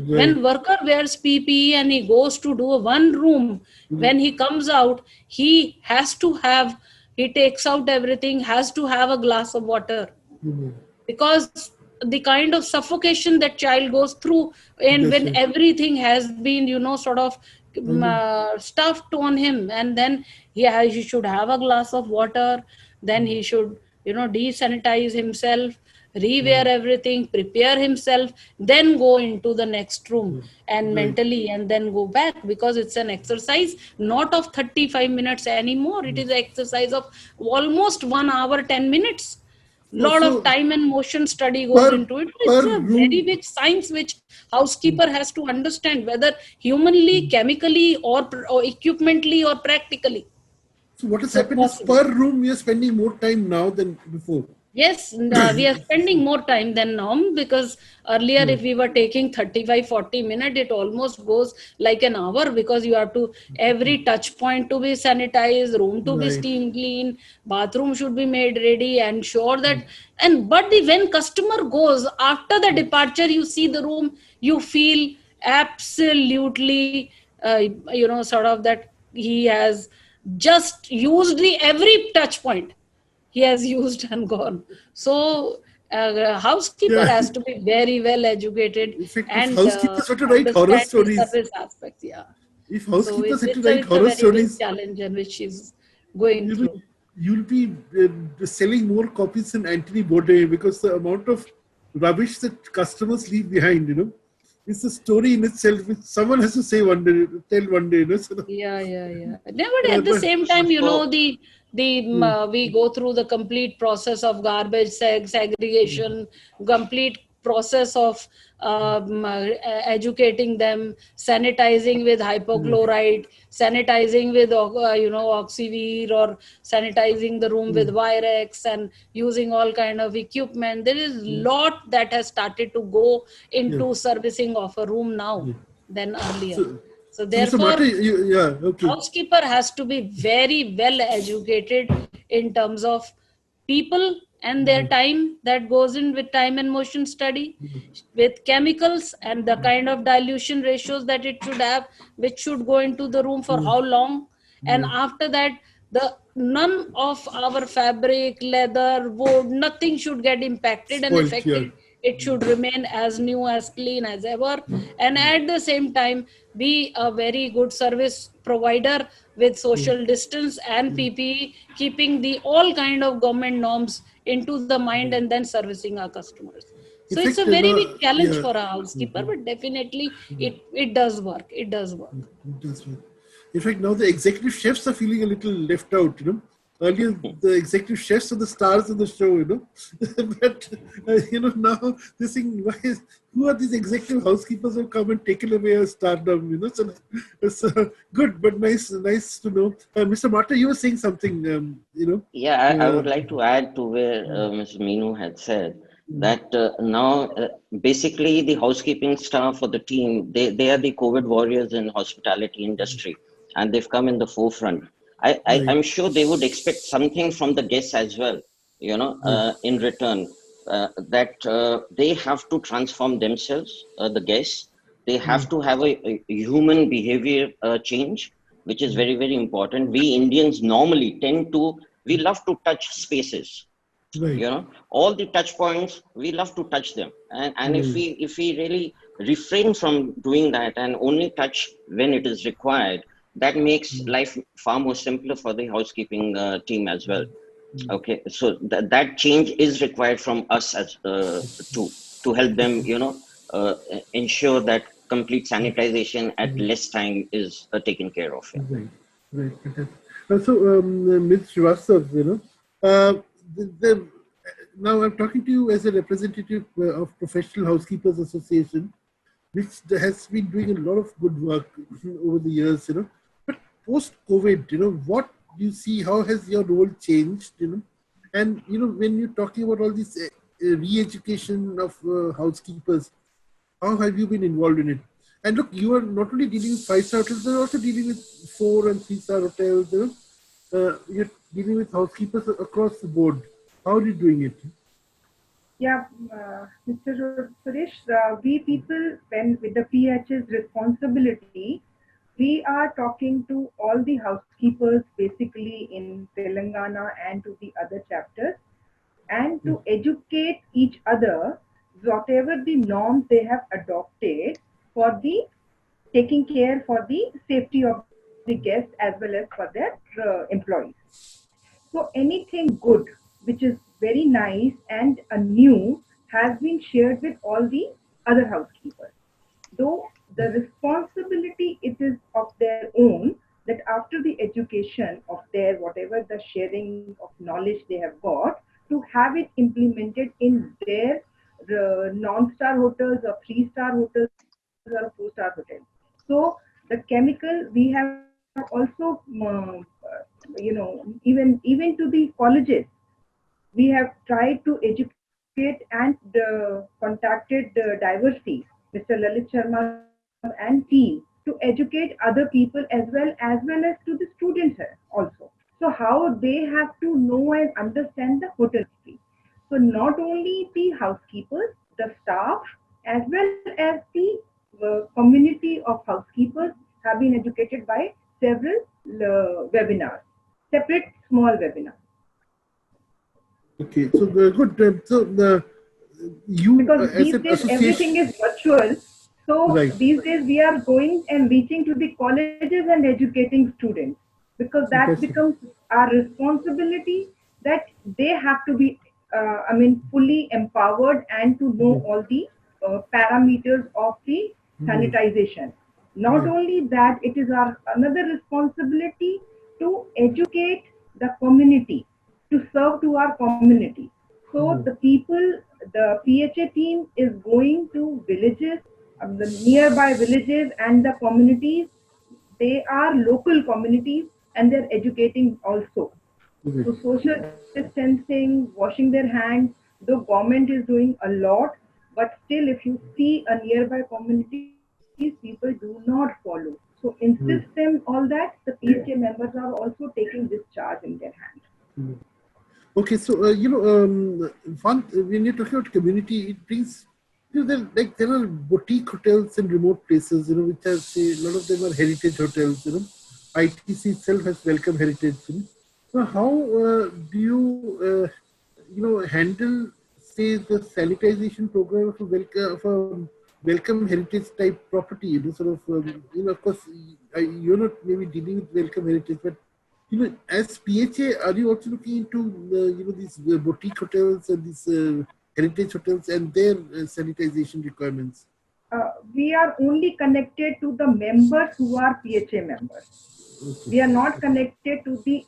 When worker wears PPE and he goes to do one room, when he comes out, he takes out everything, has to have a glass of water. Because the kind of suffocation that child goes through, and when everything has been, stuffed on him, and then he should have a glass of water, then he should desanitize himself, rewear everything, prepare himself, then go into the next room and mentally, and then go back, because it's an exercise not of 35 minutes anymore. It is an exercise of almost 1 hour 10 minutes. Lot of time and motion study goes into it. It's a very big science which housekeeper has to understand, whether humanly, chemically, or equipmentally, or practically. So what has happened is, per room we are spending more time now than before. Yes, we are spending more time than norm, because earlier if we were taking 35-40 minutes, it almost goes like an hour, because you have to, every touch point to be sanitized, room to be steam clean, bathroom should be made ready, and sure that, when customer goes, after the departure, you see the room, you feel absolutely, that he has just used every touch point. He has used and gone. So housekeeper has to be very well educated. In fact, and if housekeepers were to write horror stories, service aspects, if housekeepers so had to write horror stories, challenge and which she's going through. You'll be selling more copies than Anthony Bourdain, because the amount of rubbish that customers leave behind, it's a story in itself, which someone has to say one day, tell one day. So Yeah. But at the same time, we go through the complete process of garbage segregation, complete process of educating them, sanitizing with hypochlorite, sanitizing with oxyvir, or sanitizing the room with Virex, and using all kind of equipment. There is lot that has started to go into servicing of a room now than earlier. So Mr. therefore, Mata, okay. housekeeper has to be very well educated in terms of people and their time that goes in with time and motion study, with chemicals and the kind of dilution ratios that it should have, which should go into the room for how long. And after that, the none of our fabric, leather, wood, nothing should get impacted and Spoiled, affected. It should remain as new, as clean as ever, and at the same time be a very good service provider with social distance and PPE, keeping the all kind of government norms into the mind, and then servicing our customers. So In it's a fact, very big challenge yeah. for a housekeeper, but definitely it does work. It does work. That's right. In fact, now the executive chefs are feeling a little left out, Earlier, the executive chefs are the stars of the show, But, now this thing, who are these executive housekeepers who have come and taken away our stardom, So it's good, but nice to know. Mr. Mata, you were saying something, Yeah, I would like to add to where Ms. Meenu had said that now basically the housekeeping staff or the team, they are the COVID warriors in hospitality industry, and they've come in the forefront. I'm sure they would expect something from the guests as well, in return, that they have to transform themselves, the guests. They have to have a human behavior change, which is very, very important. We Indians normally we love to touch spaces. All the touch points, we love to touch them. And if we really refrain from doing that and only touch when it is required, that makes life far more simpler for the housekeeping team as well. Okay, so that change is required from us as to help them, ensure that complete sanitization at less time is taken care of. Right. So, Ms. Srivastav, now I'm talking to you as a representative of Professional Housekeepers Association, which has been doing a lot of good work over the years, But post-COVID, what do you see? How has your role changed, And, when you're talking about all this re-education of housekeepers, how have you been involved in it? And look, you are not only dealing with 5-star hotels, you're also dealing with 4 and 3-star hotels, You're dealing with housekeepers across the board. How are you doing it? Yeah, Mr. Suresh, we people, when with the PH's responsibility, we are talking to all the housekeepers basically in Telangana and to the other chapters, and to educate each other whatever the norms they have adopted for the taking care for the safety of the guests as well as for their employees. So anything good, which is very nice and new, has been shared with all the other housekeepers. Though the responsibility it is of their own, that after the education of their whatever the sharing of knowledge they have got, to have it implemented in their non-star hotels or 3-star hotels or 4-star hotels. So the chemical we have also, even to the colleges, we have tried to educate and contacted Diversity, Mr. Lalit Sharma and team, to educate other people as well as to the students also. So how they have to know and understand the hotel industry. So not only the housekeepers, the staff, as well as the community of housekeepers have been educated by several webinars, separate small webinars. Okay, so good. You because these days everything is virtual. So these days we are going and reaching to the colleges and educating students, because that becomes our responsibility, that they have to be, fully empowered and to know all the parameters of the sanitization. Not only that, it is our another responsibility to educate the community, to serve to our community. So the people, the PHA team is going to villages, the nearby villages and the communities. They are local communities and they're educating also. So social distancing, washing their hands, the government is doing a lot, but still if you see a nearby communities, people do not follow. So insist them all that, the PHA members are also taking this charge in their hands. Okay, so one when you're talking about community, it brings there are boutique hotels in remote places, which are say a lot of them are heritage hotels. ITC itself has welcome heritage. So how do you handle say the sanitization program of a welcome heritage type property? Sort of of course you're not maybe dealing with welcome heritage, but as PHA, are you also looking into these boutique hotels and these heritage hotels and their sanitization requirements? We are only connected to the members who are PHA members. We are not connected to the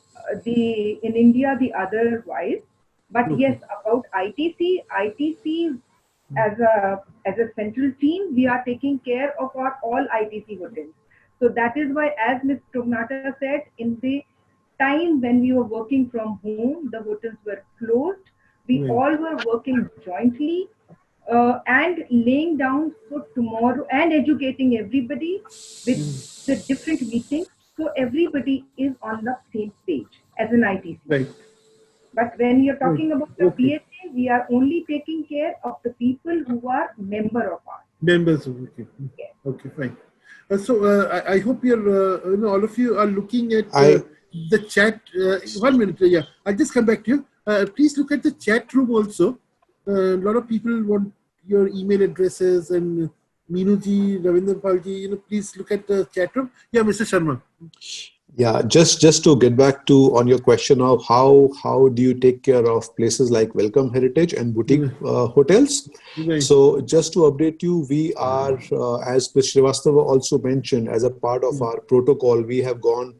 in India the otherwise. But yes, about ITC as a central team, we are taking care of our all ITC hotels. So that is why, as Ms. Tognata said, in the time when we were working from home, the hotels were closed. We all were working jointly and laying down for tomorrow and educating everybody with the different meetings. So everybody is on the same page as an ITC. Right. But when you're talking about the PHA, we are only taking care of the people who are member of ours. Members, okay. Yes. Okay, fine. I hope you're, all of you are looking at the chat. 1 minute, yeah. I'll just come back to you. Please look at the chat room also. A lot of people want your email addresses and Meenuji, Ravindra Palji, please look at the chat room. Yeah, Mr. Sharma. Yeah, just to get back to on your question of how do you take care of places like Welcome Heritage and boutique hotels. Right. So just to update you, we are, as Ms. Srivastava also mentioned, as a part of our protocol, we have gone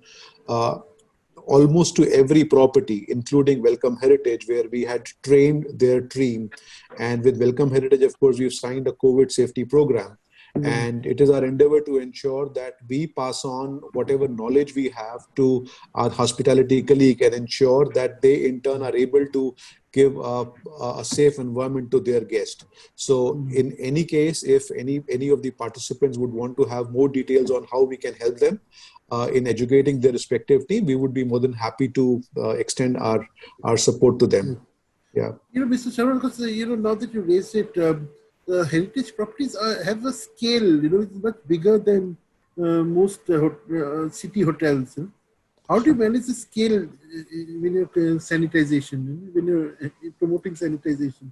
almost to every property, including Welcome Heritage, where we had trained their team. And with Welcome Heritage, of course, we've signed a COVID safety program. And it is our endeavor to ensure that we pass on whatever knowledge we have to our hospitality colleague and ensure that they in turn are able to give a safe environment to their guest. So in any case, if any of the participants would want to have more details on how we can help them in educating their respective team, we would be more than happy to extend our support to them. Yeah. Mr. Sharma, because now that you raised it, the heritage properties have a scale, it's much bigger than most city hotels. How do you manage the scale when you're sanitization, when you're promoting sanitization?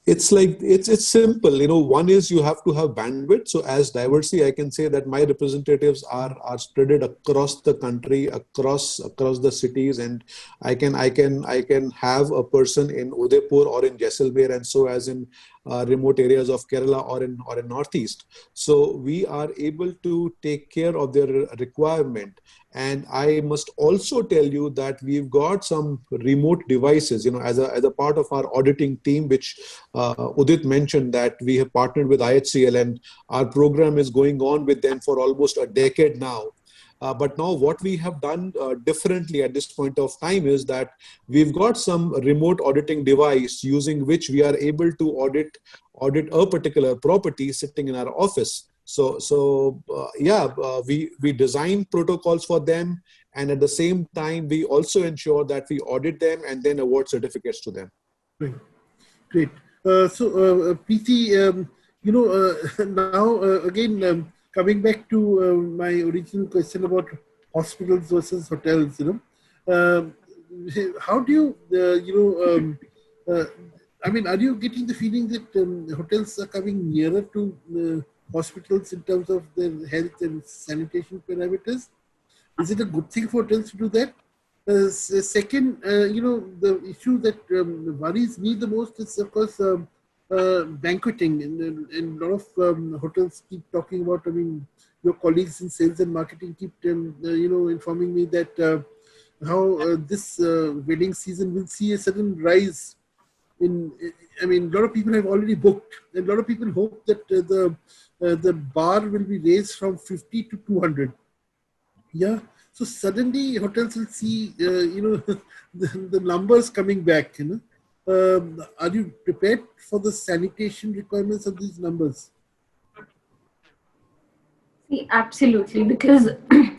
It's like, it's simple. One is you have to have bandwidth. So as Diversity, I can say that my representatives are spread across the country, across the cities, and I can have a person in Udaipur or in Jaisalmer, and so as in remote areas of Kerala or in Northeast. So we are able to take care of their requirement. And I must also tell you that we've got some remote devices, as a part of our auditing team, which Udit mentioned, that we have partnered with IHCL, and our program is going on with them for almost a decade now. But now what we have done differently at this point of time is that we've got some remote auditing device using which we are able to audit a particular property sitting in our office. We design protocols for them, and at the same time, we also ensure that we audit them and then award certificates to them. Great. Preeti, now again, coming back to my original question about hospitals versus hotels, how do you, are you getting the feeling that hotels are coming nearer to hospitals in terms of their health and sanitation parameters? Is it a good thing for hotels to do that? Second, the issue that worries me the most is, of course, banqueting. And a lot of hotels keep talking about, your colleagues in sales and marketing keep, informing me that how this wedding season will see a sudden rise I mean, a lot of people have already booked, and a lot of people hope that the bar will be raised from 50 to 200. Yeah. So suddenly hotels will see, the numbers coming back, are you prepared for the sanitation requirements of these numbers? See, absolutely, because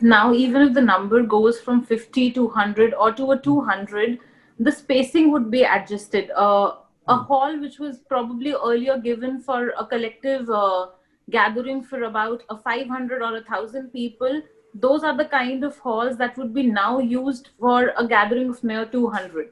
now even if the number goes from 50 to 100 or to a 200, the spacing would be adjusted. A hall which was probably earlier given for a collective gathering for about a 500 or 1,000 people, those are the kind of halls that would be now used for a gathering of mere 200.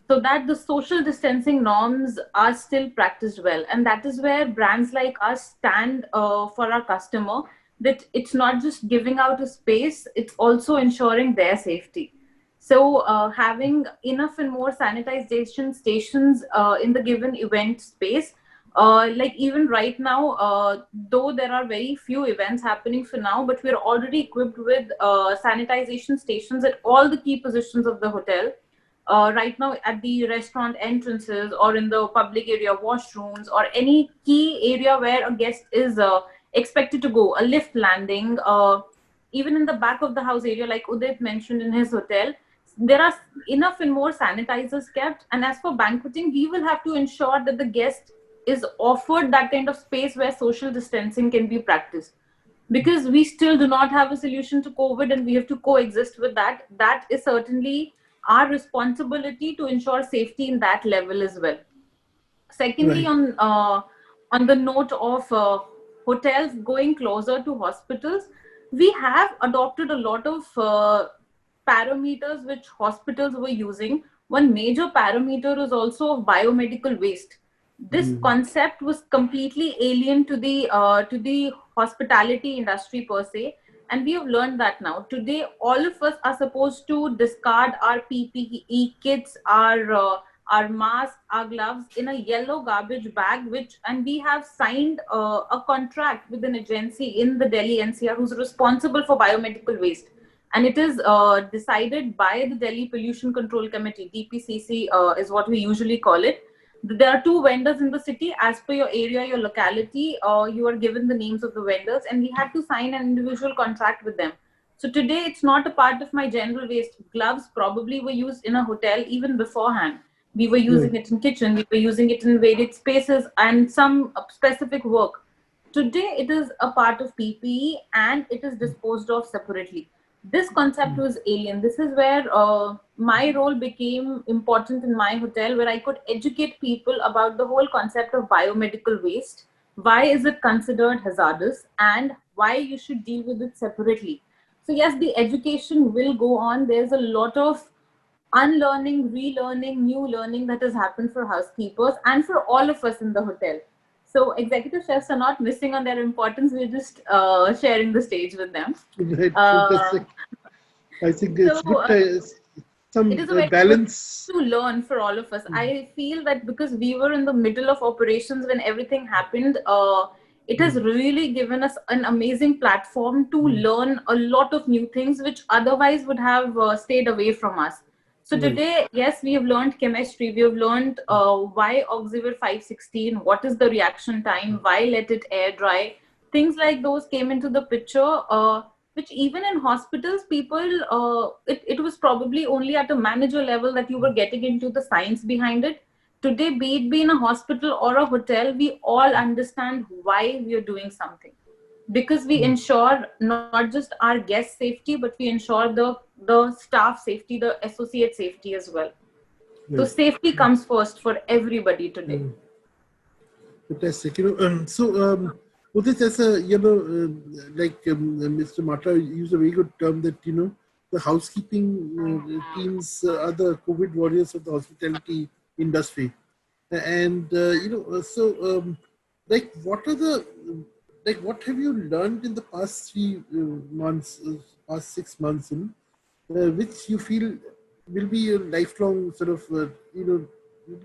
So that the social distancing norms are still practiced well, and that is where brands like us stand for our customer, that it's not just giving out a space, it's also ensuring their safety. So having enough and more sanitization stations in the given event space, like even right now, though there are very few events happening for now, but we're already equipped with sanitization stations at all the key positions of the hotel. Right now at the restaurant entrances or in the public area washrooms or any key area where a guest is expected to go, a lift landing, even in the back of the house area, like Udit mentioned in his hotel, there are enough and more sanitizers kept. And as for banqueting, we will have to ensure that the guest is offered that kind of space where social distancing can be practiced, because we still do not have a solution to COVID and we have to coexist with that. That is certainly our responsibility to ensure safety in that level as well. Secondly, Right. on the note of hotels going closer to hospitals, we have adopted a lot of parameters which hospitals were using. One major parameter is also biomedical waste. This concept was completely alien to the hospitality industry per se, and we have learned that now. Today, all of us are supposed to discard our PPE kits, our masks, our gloves in a yellow garbage bag, and we have signed a contract with an agency in the Delhi NCR who's responsible for biomedical waste. And it is decided by the Delhi Pollution Control Committee, DPCC is what we usually call it. There are two vendors in the city. As per your area, your locality, you are given the names of the vendors, and we had to sign an individual contract with them. So today, it's not a part of my general waste. Gloves probably were used in a hotel even beforehand. We were using it in kitchen, we were using it in varied spaces and some specific work. Today, it is a part of PPE and it is disposed of separately. This concept was alien. This is where my role became important in my hotel, where I could educate people about the whole concept of biomedical waste. Why is it considered hazardous and why you should deal with it separately? So yes, the education will go on. There's a lot of unlearning, relearning, new learning that has happened for housekeepers and for all of us in the hotel. So executive chefs are not missing on their importance. We're just sharing the stage with them. Right. Fantastic. I think it's So, good to some it is a very balance. good to learn for all of us. I feel that because we were in the middle of operations when everything happened, it has really given us an amazing platform to learn a lot of new things which otherwise would have stayed away from us. So today, yes, we have learned chemistry. We have learned why Oxivir 516, what is the reaction time, why let it air dry. Things like those came into the picture, which even in hospitals, people, it was probably only at a manager level that you were getting into the science behind it. Today, be it be in a hospital or a hotel, we all understand why we are doing something, because we ensure not just our guest safety, but we ensure the staff safety, the associate safety as well. So safety comes first for everybody today. Fantastic. Udit, as a, Mr. Mata used a very good term that, the housekeeping teams are the COVID warriors of the hospitality industry. And, what have you learned in the past 3 months, past 6 months, which you feel will be a lifelong sort of, will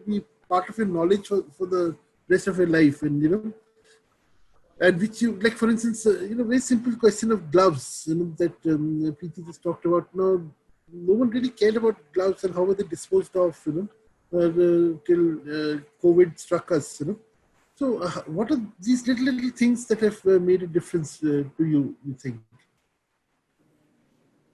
be part of your knowledge for the rest of your life, and and which you, like, for instance, very simple question of gloves, that Preeti just talked about. No one really cared about gloves and how were they disposed of, till COVID struck us. So, what are these little things that have made a difference to you? You think?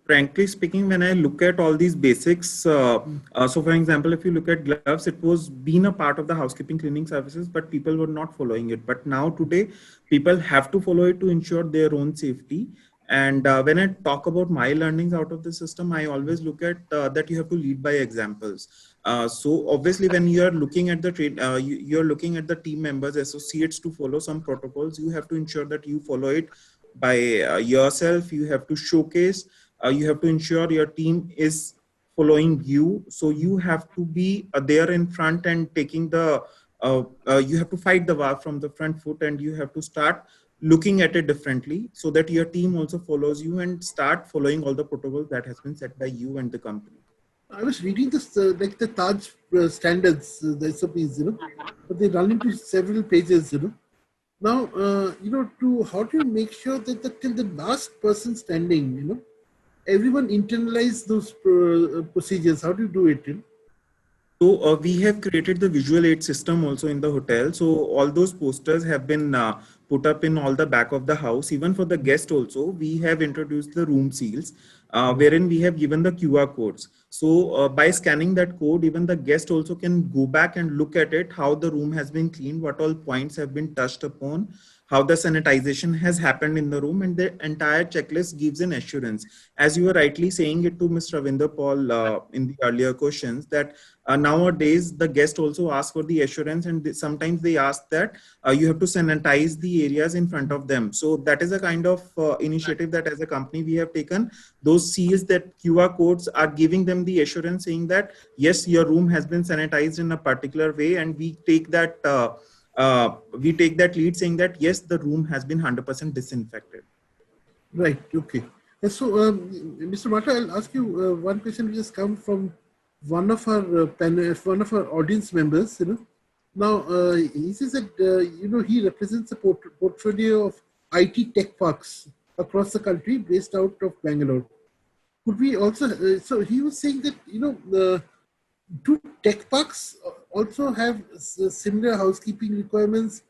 Frankly speaking, when I look at all these basics, so for example, if you look at gloves, it was been a part of the housekeeping cleaning services, but people were not following it. But now today, people have to follow it to ensure their own safety. And when I talk about my learnings out of the system, I always look at that you have to lead by examples. So obviously, when you are looking at the trade, you're looking at the team members, associates to follow some protocols. You have to ensure that you follow it by yourself. You have to showcase. You have to ensure your team is following you. So you have to be there in front and taking the, you have to fight the war from the front foot, and you have to start looking at it differently so that your team also follows you and start following all the protocols that has been set by you and the company. I was reading this, like the Taj standards, the SOPs, but they run into several pages, Now, to how do you make sure that till the last person standing, everyone internalize those procedures? How do you do it? So we have created the visual aid system also in the hotel. So all those posters have been put up in all the back of the house. Even for the guest also, we have introduced the room seals, wherein we have given the QR codes. So by scanning that code, even the guest also can go back and look at it, how the room has been cleaned, what all points have been touched upon, how the sanitization has happened in the room, and the entire checklist gives an assurance. As you were rightly saying it to Mr. Ravinder Paul in the earlier questions, that nowadays the guest also ask for the assurance, and sometimes they ask that you have to sanitize the areas in front of them. So that is a kind of initiative that as a company we have taken. Those seals, that QR codes, are giving them the assurance saying that yes, your room has been sanitized in a particular way, and we take that lead saying that yes, the room has been 100% disinfected. Right. Okay. So, Mr. Mata, I'll ask you one question which has come from one of our one of our audience members. Now he says that he represents a portfolio of IT tech parks across the country, based out of Bangalore. Could we also? So he was saying that do tech parks also have similar housekeeping requirements?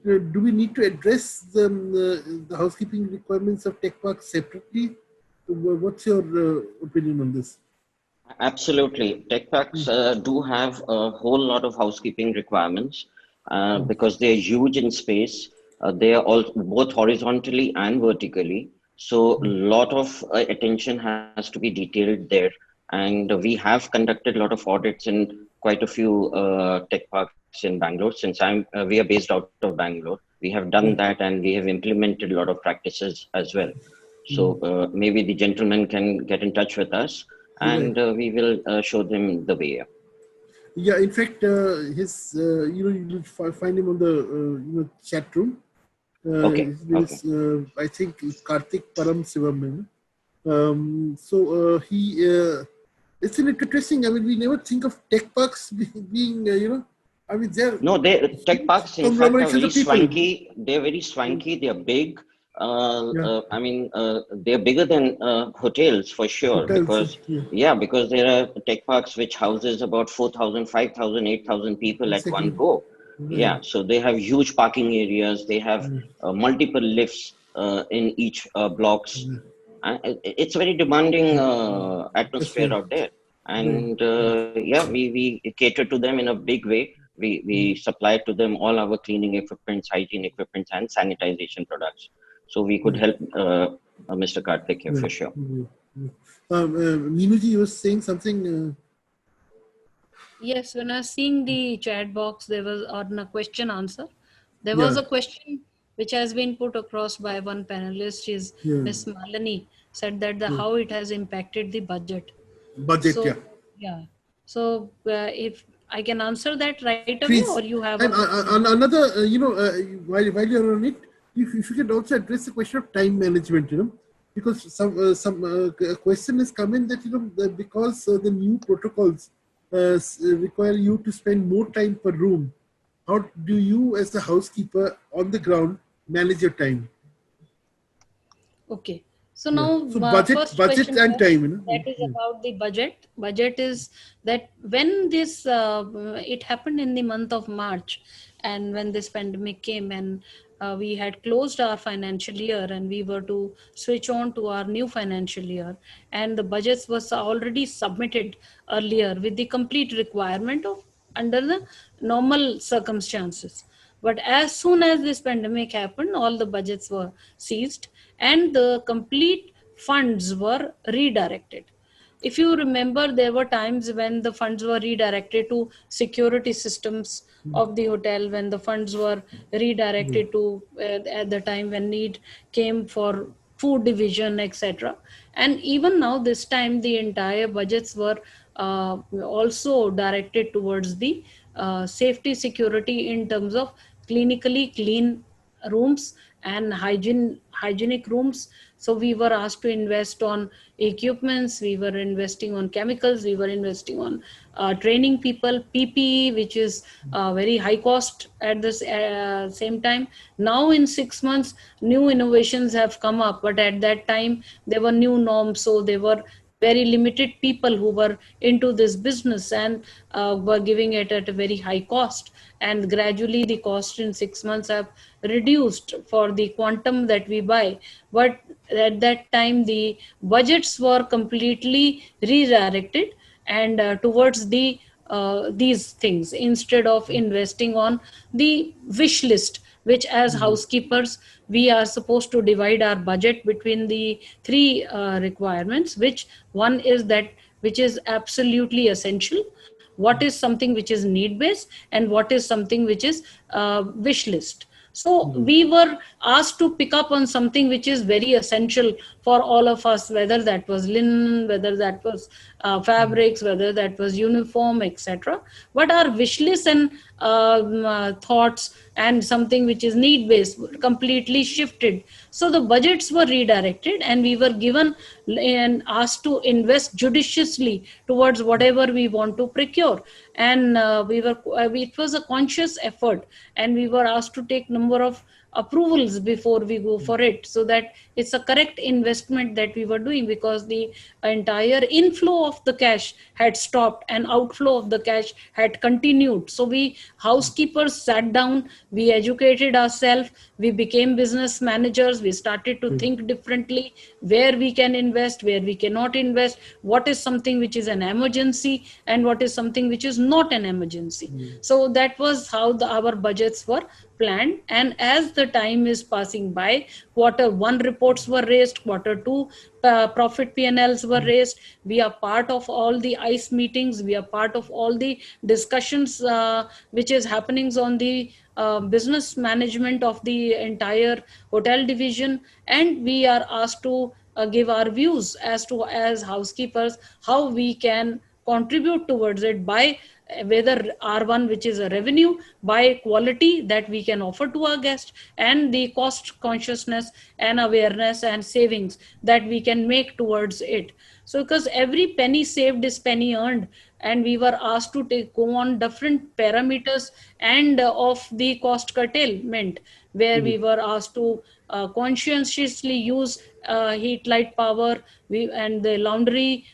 Do we need to address the housekeeping requirements of tech parks separately? What's your opinion on this? Absolutely. Tech parks do have a whole lot of housekeeping requirements because they're huge in space. They are all both horizontally and vertically. So a lot of attention has to be detailed there. And we have conducted a lot of audits in quite a few tech parks in Bangalore. Since we are based out of Bangalore, we have done that, and we have implemented a lot of practices as well. So maybe the gentleman can get in touch with us, and we will show them the way. Yeah, in fact, his you will find him on the chat room. His name is, I think, Karthik Param Sivam. So it's interesting. I mean, we never think of tech parks being I mean, tech parks, in fact, are very swanky. They're very swanky. They're big. I mean, they're bigger than hotels for sure. Because there are tech parks which houses about 4,000, 5,000, 8,000 people at one go. Yeah, so they have huge parking areas. They have multiple lifts in each blocks. It's very demanding atmosphere out there. And we cater to them in a big way. We supply to them all our cleaning equipment, hygiene equipment, and sanitization products. So we could help Mr. Karthik here for sure. Meenuji, you were saying something? Yes, when I was seeing the chat box, there was on a question answer. There was a question which has been put across by one panelist, is Ms. Malani, said that how it has impacted the budget. So if I can answer that right away, or you have another, while you're on it, if you could also address the question of time management, because some question has come in that because the new protocols require you to spend more time per room. How do you, as the housekeeper on the ground, manage your time? Okay. So now, So budget, first budget question and was, time, you know. that is about the budget. Budget is that when this it happened in the month of March, and when this pandemic came, and we had closed our financial year, and we were to switch on to our new financial year, and the budgets was already submitted earlier with the complete requirement of under the normal circumstances. But as soon as this pandemic happened, all the budgets were seized and the complete funds were redirected. If you remember, there were times when the funds were redirected to security systems of the hotel, when the funds were redirected to at the time when need came for food division, etc. And even now, this time, the entire budgets were also directed towards the safety security in terms of clinically clean rooms and hygienic rooms. So we were asked to invest on equipments, we were investing on chemicals, we were investing on training people, PPE, which is very high cost at the same time. Now in 6 months, new innovations have come up, but at that time there were new norms, so there were very limited people who were into this business and were giving it at a very high cost. And gradually the cost in 6 months have reduced for the quantum that we buy. But at that time, the budgets were completely redirected and towards the these things, instead of investing on the wish list, which as housekeepers we are supposed to divide our budget between the three requirements, which one is that which is absolutely essential, what is something which is need based, and what is something which is wish list. So we were asked to pick up on something which is very essential for all of us, whether that was linen, whether that was fabrics, whether that was uniform, etc. But our wish list and thoughts and something which is need based completely shifted. So the budgets were redirected and we were given and asked to invest judiciously towards whatever we want to procure. And it was a conscious effort, and we were asked to take number of approvals before we go for it, so that it's a correct investment that we were doing, because the entire inflow of the cash had stopped and outflow of the cash had continued. So we housekeepers sat down, we educated ourselves, we became business managers, we started to think differently, where we can invest, where we cannot invest, what is something which is an emergency and what is something which is not an emergency. So that was how our budgets were planned. And as the time is passing by, quarter one reports were raised, quarter two profit P&Ls were raised. We are part of all the ICE meetings, we are part of all the discussions which is happening on the business management of the entire hotel division, and we are asked to give our views as to, as housekeepers, how we can contribute towards it by whether R1, which is a revenue, by quality that we can offer to our guests, and the cost consciousness and awareness and savings that we can make towards it. So because every penny saved is penny earned, and we were asked to go on different parameters and of the cost curtailment, where we were asked to conscientiously use heat, light, power, and the laundry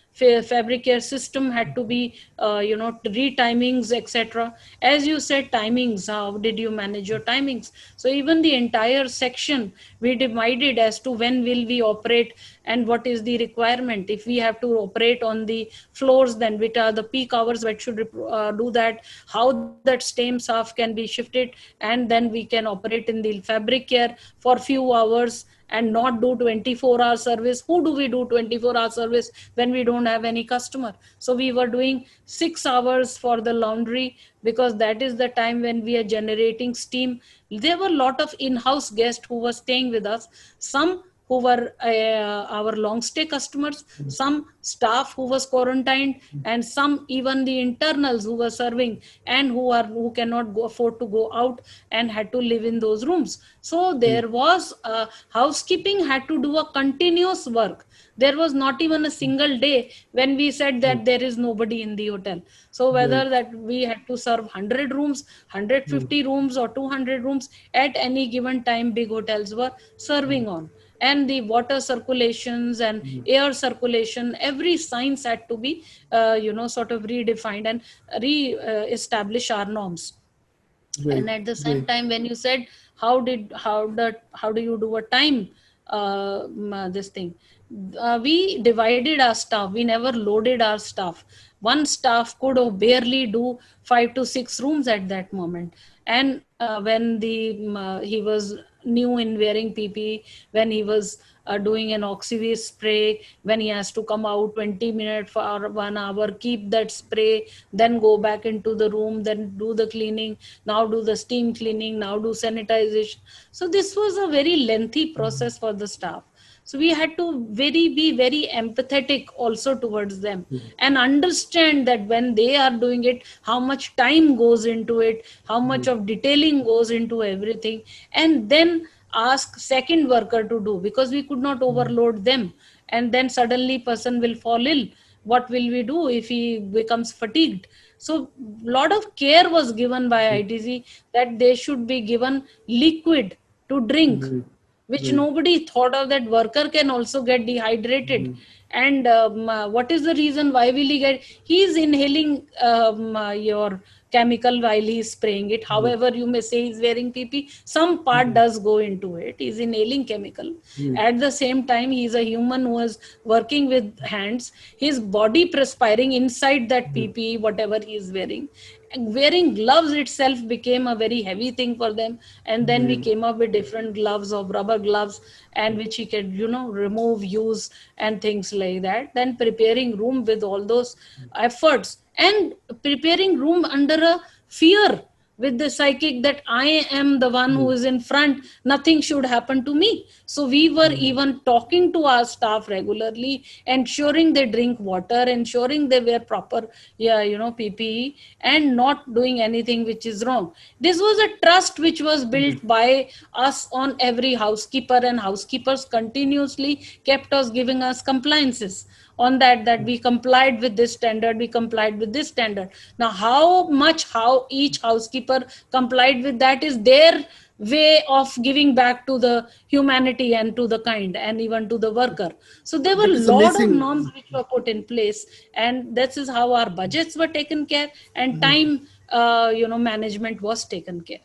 fabric care system had to be retimings, etc. As you said, timings, how did you manage your timings? So even the entire section we divided as to when will we operate and what is the requirement. If we have to operate on the floors, then which are the peak hours that should do that, how that same staff can be shifted, and then we can operate in the fabric care for few hours and not do 24-hour service. Who do we do 24-hour service when we don't have any customer? So we were doing 6 hours for the laundry, because that is the time when we are generating steam. There were a lot of in-house guests who were staying with us, some who were our long stay customers, some staff who was quarantined, and some even the internals who were serving and who cannot afford to go out and had to live in those rooms. So there was housekeeping had to do a continuous work. There was not even a single day when we said that there is nobody in the hotel. So whether that we had to serve 100 rooms, 150 rooms or 200 rooms at any given time, big hotels were serving on. and the water circulations and air circulation, every science had to be sort of redefined and re-establish our norms. Right. And at the same Right. time, when you said how do you do a time this thing, we divided our staff, we never loaded our staff. One staff could barely do 5 to 6 rooms at that moment. And when he was new in wearing ppe, when he was doing an oxyvis spray, when he has to come out 20 minutes for 1 hour, keep that spray, then go back into the room, then do the cleaning, now do the steam cleaning, now do sanitization. So this was a very lengthy process for the staff. So we had to be very empathetic also towards them, and understand that when they are doing it, how much time goes into it, how much of detailing goes into everything, and then ask second worker to do, because we could not overload them. And then suddenly person will fall ill. What will we do if he becomes fatigued? So lot of care was given by ITC that they should be given liquid to drink, Right. which Right. nobody thought of, that worker can also get dehydrated. And what is the reason? Why will he get? He is inhaling your chemical while he is spraying it. However, you may say he's wearing PP, some part does go into it. He's inhaling chemical. At the same time, he is a human who is working with hands. His body perspiring inside that PP, whatever he is wearing. And wearing gloves itself became a very heavy thing for them. And then we came up with different gloves, of rubber gloves, and which he could remove, use, and things like that. Then preparing room with all those efforts, and preparing room under a fear, with the psychic that I am the one who is in front, nothing should happen to me. So we were even talking to our staff regularly, ensuring they drink water, ensuring they wear proper PPE, and not doing anything which is wrong. This was a trust which was built by us on every housekeeper, and housekeepers continuously kept us giving us compliances on that we complied with this standard, we complied with this standard. Now how each housekeeper complied with that is their way of giving back to the humanity and to the kind, and even to the worker. So there were That a is lot of amazing. norms which were put in place, and this is how our budgets were taken care, and time management was taken care.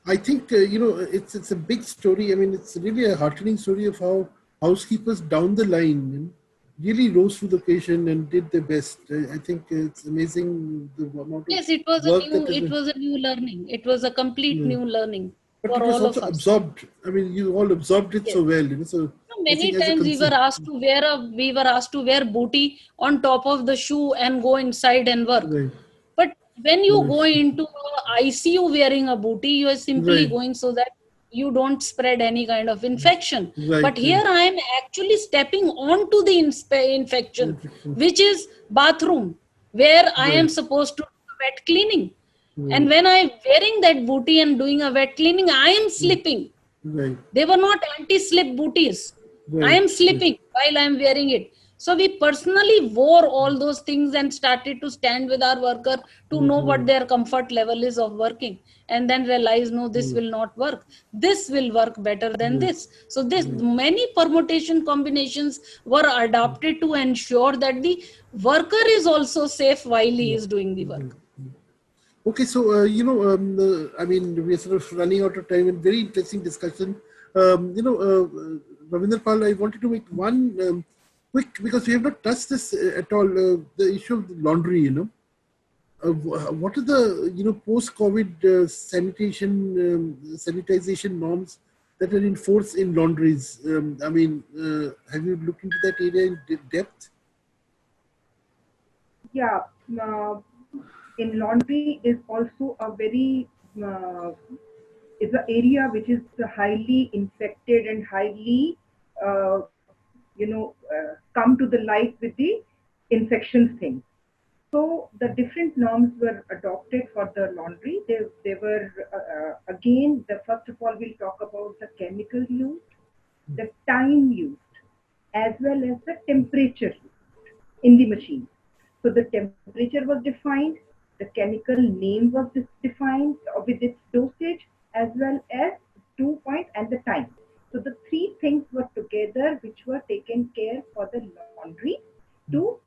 I think it's a big story. I mean, it's really a heartening story of how housekeepers down the line really rose to the occasion and did their best. I think it's amazing the amount of Yes, it was work that is. it was a new learning. It was a complete Yeah. new learning But for it was all also of us. absorbed. I mean, you all absorbed it Yes. so well. So I Many think as a times we were asked to wear booty on top of the shoe and go inside and work. right, But when you right, go into a ICU wearing a booty, you are simply right, going so that you don't spread any kind of infection. right, But here I am actually stepping onto the infection, right, which is bathroom, where I am right, supposed to do wet cleaning. And right, when I'm wearing that booty and doing a wet cleaning, I am slipping. right, They were not anti-slip booties. I right, am slipping while I am wearing it. So we personally wore all those things and started to stand with our worker to know what their comfort level is of working, and then realize, no, this will not work. This will work better than this. So this many permutation combinations were adopted to ensure that the worker is also safe while he is doing the work. Okay, so I mean, we're sort of running out of time. And very interesting discussion. Ravinder Pal, I wanted to make one quick, because we have not touched this at all. The issue of the laundry. What are the post-COVID sanitization norms that are in force in laundries? I mean, have you looked into that area in depth? Yeah. In laundry is also a very is an area which is highly infected and highly come to the light with the infections thing. So the different norms were adopted for the laundry. They were again, the first of all we'll talk about the chemical used, the time used, as well as the temperature used in the machine. So the temperature was defined, the chemical name was defined with its dosage, as well as dew point and the time. So the three things were together together which were taken care for the laundry to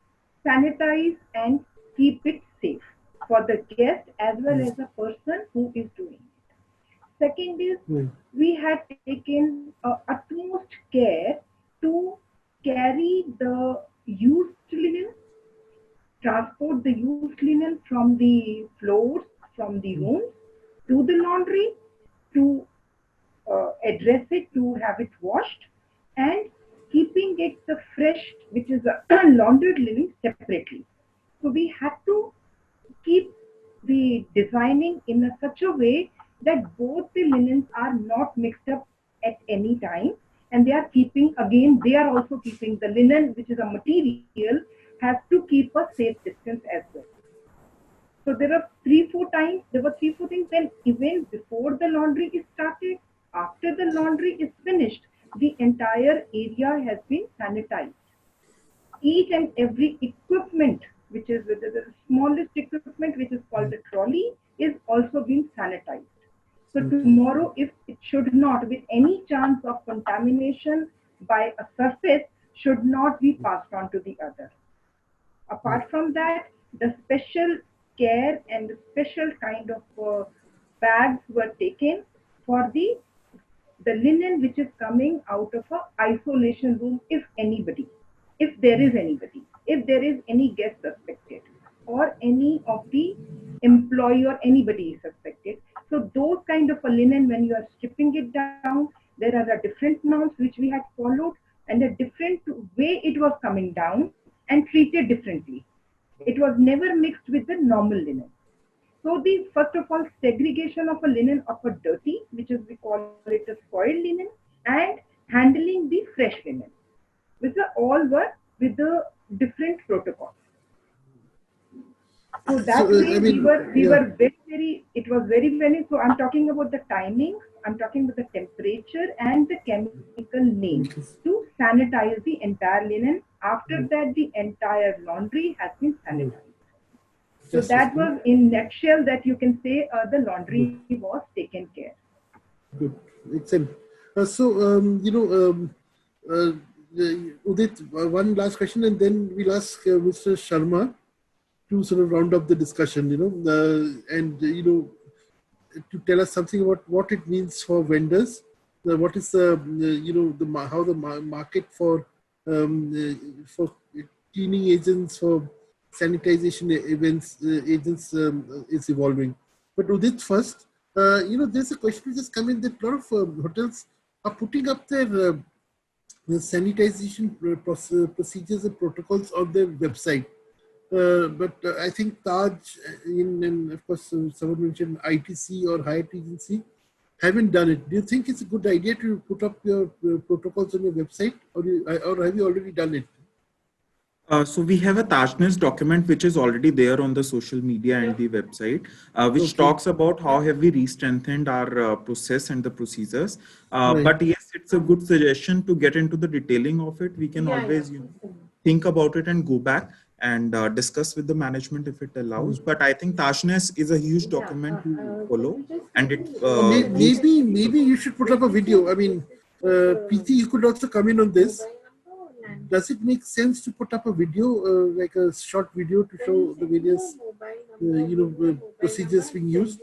sanitize and keep it safe for the guest as well as the person who is doing it. Second is we had taken utmost care to carry the used linen, transport the used linen from the floors, from the rooms to the laundry, to address it, to have it washed, and keeping it the fresh, which is a laundered linen, separately. So we had to keep the designing in such a way that both the linens are not mixed up at any time, and they are keeping, again, they are also keeping the linen, which is a material, has to keep a safe distance as well. So there were 3-4 things. Then even before the laundry is started, after the laundry is finished, the entire area has been sanitized. Each and every equipment, which is the smallest equipment, which is called the trolley, is also being sanitized. So tomorrow, if it should not, with any chance of contamination by a surface, should not be passed on to the other. Apart from that, the special care and the special kind of bags were taken for the linen which is coming out of a isolation room, if there is any guest suspected or any of the employee or anybody is suspected. So those kind of a linen, when you are stripping it down, there are the different norms which we had followed and a different way it was coming down and treated differently. It was never mixed with the normal linen. So the first of all, segregation of a linen of a dirty, which is we call it a spoiled linen, and handling the fresh linen, which are all were with the different protocols. So that way we were very, it was very, so I'm talking about the timing, I'm talking about the temperature and the chemical names to sanitize the entire linen. After that, the entire laundry has been sanitized. So that was in nutshell that you can say the laundry was taken care. Good. Excellent. Udit, one last question, and then we'll ask Mr. Sharma to sort of round up the discussion, to tell us something about what it means for vendors. What is the how the market for cleaning agents, for sanitization agents is evolving. But Udit, first, there's a question which has come in that a lot of hotels are putting up their sanitization procedures and protocols on their website. But I think Taj, and of course, someone mentioned ITC or Hyatt Regency, haven't done it. Do you think it's a good idea to put up your protocols on your website, or have you already done it? So we have a Tajness document which is already there on the social media and the website, which talks about how have we re-strengthened our process and the procedures. But yes, it's a good suggestion to get into the detailing of it. We can always think about it and go back and discuss with the management if it allows. But I think Tajness is a huge document to follow, and it maybe you should put up a video. I mean, Preeti, you could also come in on this. Does it make sense to put up a video, like a short video, to show the various, procedures being used?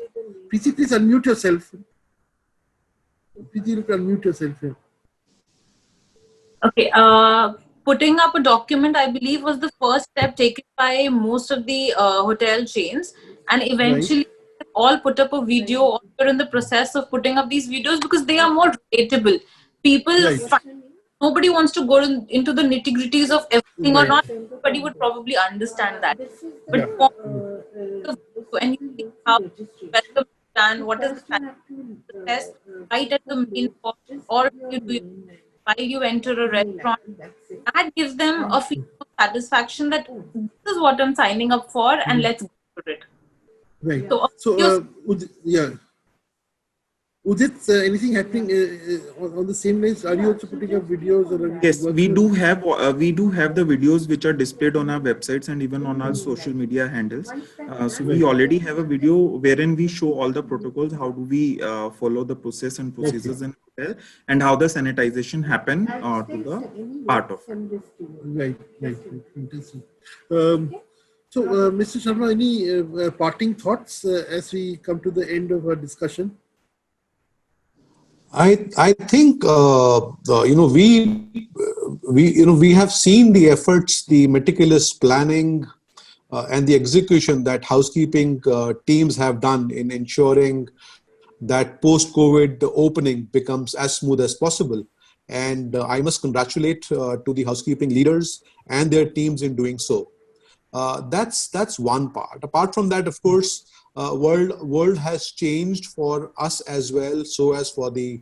Preeti, please unmute yourself. Preeti, you can unmute yourself here. Okay. Putting up a document, I believe, was the first step taken by most of the hotel chains, and eventually all put up a video, or we're in the process of putting up these videos because they are more relatable. People nobody wants to go into the nitty-gritties of everything, or not everybody would probably understand that. But when you see how welcome is done, what is the test right at the main course, or you do while you enter a restaurant, that gives them a feeling of satisfaction that this is what I'm signing up for, and let's go for it. Right. So Udit, anything happening on the same lines? Are you also putting up videos or? Yes, we do have the videos which are displayed on our websites and even on our social media handles. So we already have a video wherein we show all the protocols, how do we follow the process and procedures in hotel, and how the sanitization happen to the part of it. Right. Interesting. So, Mr. Sharma, any parting thoughts as we come to the end of our discussion? I think we have seen the efforts, the meticulous planning, and the execution that housekeeping teams have done in ensuring that post-COVID the opening becomes as smooth as possible. And I must congratulate to the housekeeping leaders and their teams in doing so. That's one part. Apart from that, of course, world has changed for us as well, so as for the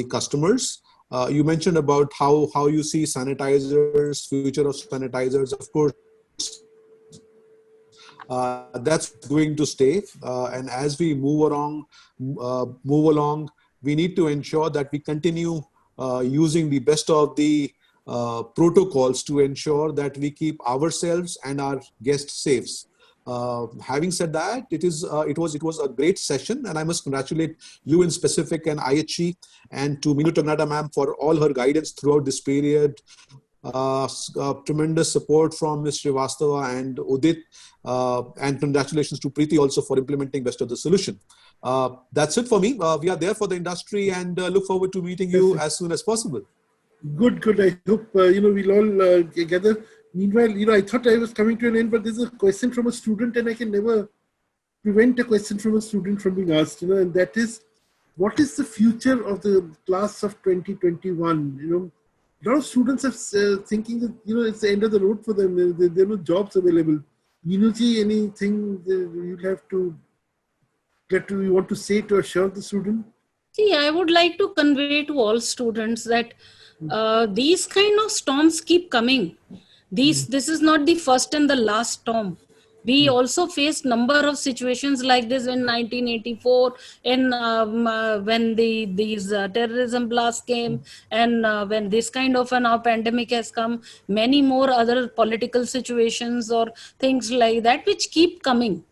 customers. You mentioned about how you see sanitizers, future of sanitizers. Of course, that's going to stay. And as we move along, we need to ensure that we continue using the best of the protocols to ensure that we keep ourselves and our guests safe. Having said that, it was a great session, and I must congratulate you in specific and IHE and to Meenu Tagnada ma'am for all her guidance throughout this period. Tremendous support from Ms. Srivastava and Udit, and congratulations to Preeti also for implementing best of the solution. That's it for me. We are there for the industry and look forward to meeting you as soon as possible. Good. I hope we'll all gather. Meanwhile, I thought I was coming to an end, but there's a question from a student, and I can never prevent a question from a student from being asked. And that is, what is the future of the class of 2021? A lot of students are thinking that it's the end of the road for them. There are no jobs available. Meenuji, anything you want to say to assure the student? See, I would like to convey to all students that these kind of storms keep coming. This is not the first and the last storm. We also faced number of situations like this in 1984, when these terrorism blasts came, and when this kind of an pandemic has come, many more other political situations or things like that which keep coming.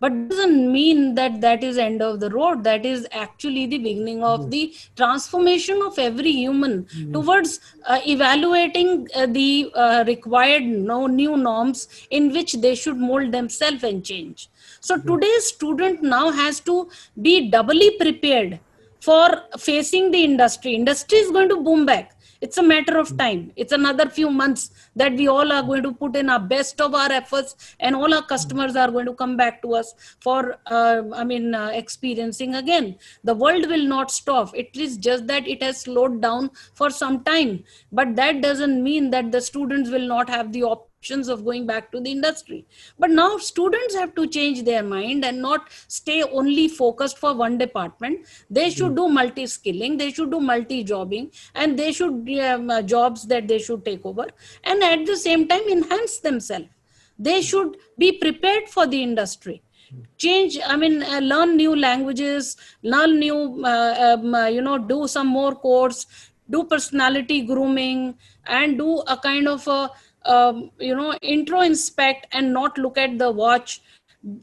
But doesn't mean that is end of the road. That is actually the beginning of the transformation of every human towards evaluating the required new norms in which they should mold themselves and change. So today's student now has to be doubly prepared for facing the industry. Industry is going to boom back. It's a matter of time. It's another few months that we all are going to put in our best of our efforts, and all our customers are going to come back to us for, experiencing again. The world will not stop. It is just that it has slowed down for some time. But that doesn't mean that the students will not have the options of going back to the industry. But now students have to change their mind and not stay only focused for one department. They should do multi-skilling, they should do multi-jobbing, and they should jobs that they should take over, and at the same time enhance themselves. They should be prepared for the industry. Learn new languages, learn new, do some more course, do personality grooming, and do a kind of a, intro inspect and not look at the watch,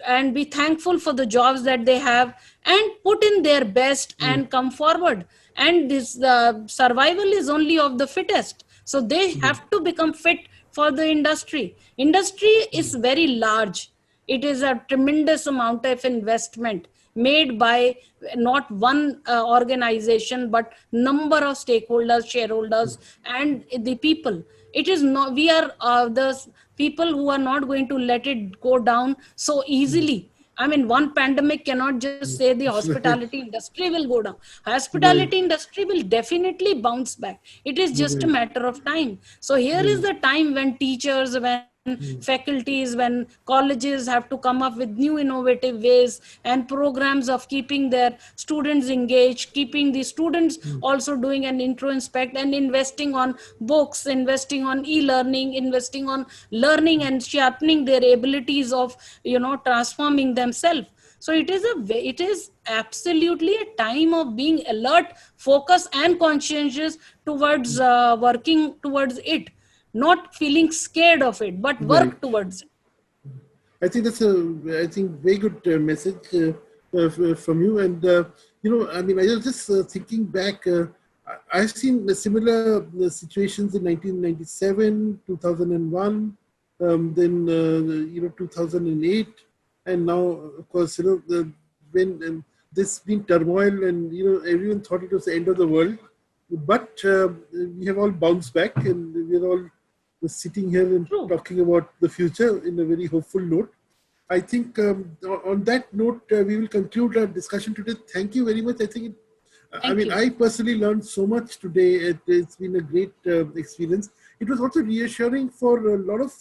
and be thankful for the jobs that they have, and put in their best and come forward. And this survival is only of the fittest. So they have to become fit for the industry. Industry is very large. It is a tremendous amount of investment made by not one organization, but number of stakeholders, shareholders, and the people. It is not, we are the people who are not going to let it go down so easily. I mean, one pandemic cannot just say the hospitality industry will go down. Hospitality industry will definitely bounce back. It is just a matter of time. So here is the time when teachers, when faculties, when colleges have to come up with new innovative ways and programs of keeping their students engaged, keeping the students also doing an intro inspect, and investing on books, investing on e-learning, investing on learning and sharpening their abilities of transforming themselves. So it is absolutely a time of being alert, focused, and conscientious towards working towards it, not feeling scared of it, but Right. work towards it. I think that's very good message from you. And I mean, I was just thinking back. I've seen similar situations in 1997, 2001, then 2008, and now, of course, when there's been turmoil, and everyone thought it was the end of the world, but we have all bounced back, and we're all sitting here and True. talking about the future in a very hopeful note. I think on that note, we will conclude our discussion today. Thank you very much. I think, I personally learned so much today. It's been a great experience. It was also reassuring for a lot of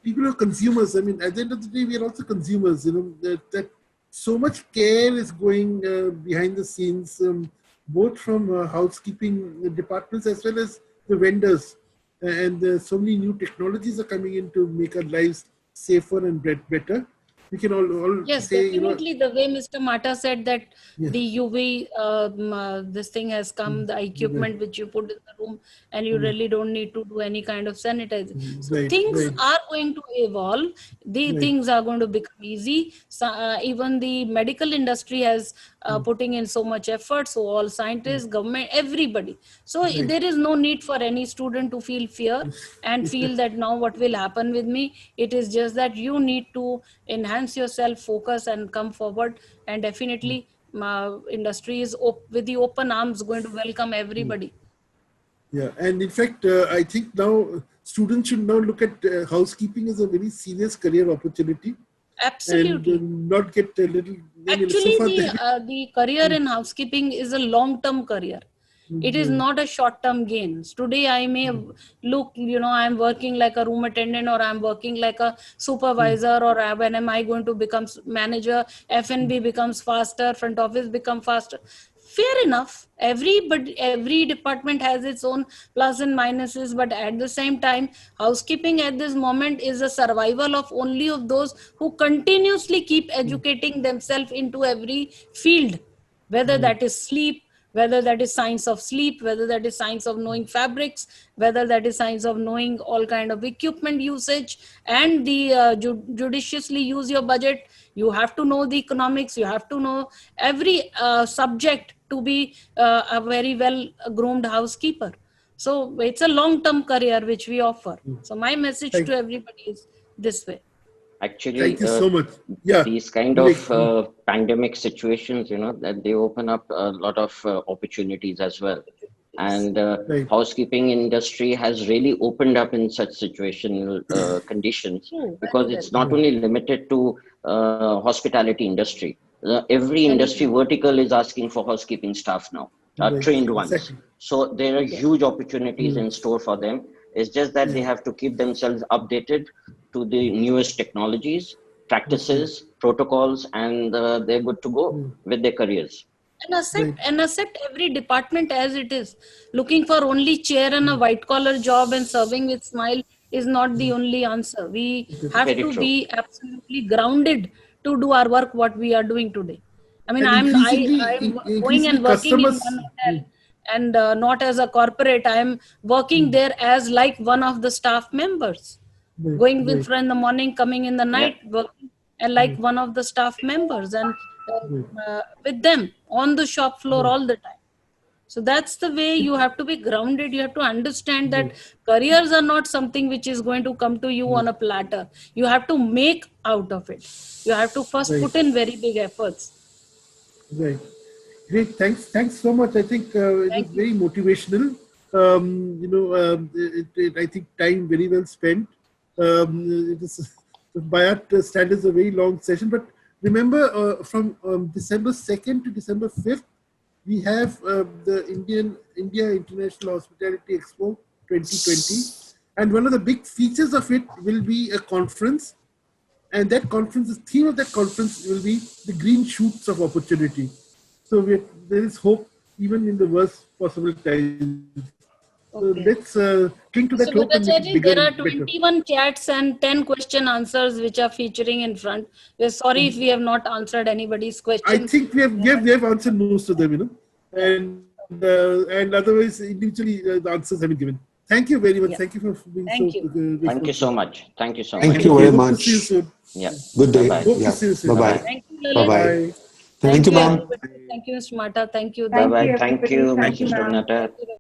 people who are consumers. I mean, at the end of the day, we are also consumers. That so much care is going behind the scenes, both from housekeeping departments as well as the vendors. And so many new technologies are coming in to make our lives safer and better. We can all Yes, say, definitely. The way Mr. Mata said that Yeah. the UV, this thing has come, the equipment which you put in the room, and you really don't need to do any kind of sanitizing. So Right, things right. are going to evolve. The Right. things are going to become easy. So, even the medical industry has putting in so much effort. So all scientists, government, everybody. So Right. there is no need for any student to feel fear and feel that now what will happen with me. It is just that you need to enhance yourself, focus, and come forward. And definitely industry is with the open arms going to welcome everybody. Yeah, and in fact, I think now students should now look at housekeeping as a very serious career opportunity, Absolutely. and not get a little. Actually, the career in housekeeping is a long-term career. It is not a short-term gains. Today, I may look, I'm working like a room attendant, or I'm working like a supervisor, or when am I going to become manager? F&B becomes faster, front office become faster. Fair enough. Every department has its own plus and minuses, but at the same time, housekeeping at this moment is a survival of only of those who continuously keep educating themselves into every field, whether that is sleep, whether that is science of sleep, whether that is science of knowing fabrics, whether that is science of knowing all kind of equipment usage, and the judiciously use your budget. You have to know the economics, you have to know every subject to be a very well groomed housekeeper. So it's a long-term career which we offer. So my message Thank- to everybody is this way. Actually, Thank you so much. Yeah, these kind of pandemic situations, that they open up a lot of opportunities as well. And Right. housekeeping industry has really opened up in such situational conditions, True, because very it's well. not only limited to hospitality industry. Every industry vertical is asking for housekeeping staff now, Right. trained ones. Exactly. So there are huge opportunities in store for them. It's just that they have to keep themselves updated to the newest technologies, practices, protocols, and they're good to go with their careers. And accept every department as it is. Looking for only chair and a white collar job and serving with smile is not the only answer. We have Very to true. be absolutely grounded to do our work what we are doing today. I mean, And I'm increasingly going and working in customers. one hotel, and not as a corporate. I'm working there as like one of the staff members, Right, going with right. friend in the morning, coming in the night, working, and like one of the staff members, and with them on the shop floor all the time. So that's the way you have to be grounded. You have to understand that careers are not something which is going to come to you on a platter. You have to make out of it. You have to first Right. put in very big efforts. Right. Great. Thanks so much. I think it Thank was you. very motivational. I think time very well spent. It is, by our standards, a very long session. But remember, from December 2nd to December 5th, we have the India International Hospitality Expo 2020. And one of the big features of it will be a conference. And that conference, the theme of that conference will be the green shoots of opportunity. So there is hope even in the worst possible times. Okay. Let's cling to that So, hope and make it Bhattacharya, bigger there are and better. 21 chats and 10 question answers which are featuring in front. We're sorry if we have not answered anybody's I question. think we have answered most of them, and otherwise individually the answers have been given. Thank you very much. Yeah. Thank you for being Thank so. you. Thank you so much. Thank you so Thank much. you very Hope to see you much. soon. Yeah. Good day. Bye-bye. Hope to Yeah. see you soon. Bye-bye. Thank you, Lalit. Bye-bye. Bye. Thank you, ma'am. everybody. Thank you, Mr. Mata. Thank you, Thank Dava. Bye-bye. you, Thank everybody. you, Thank you, Mrs. ma'am. Renata. Thank you,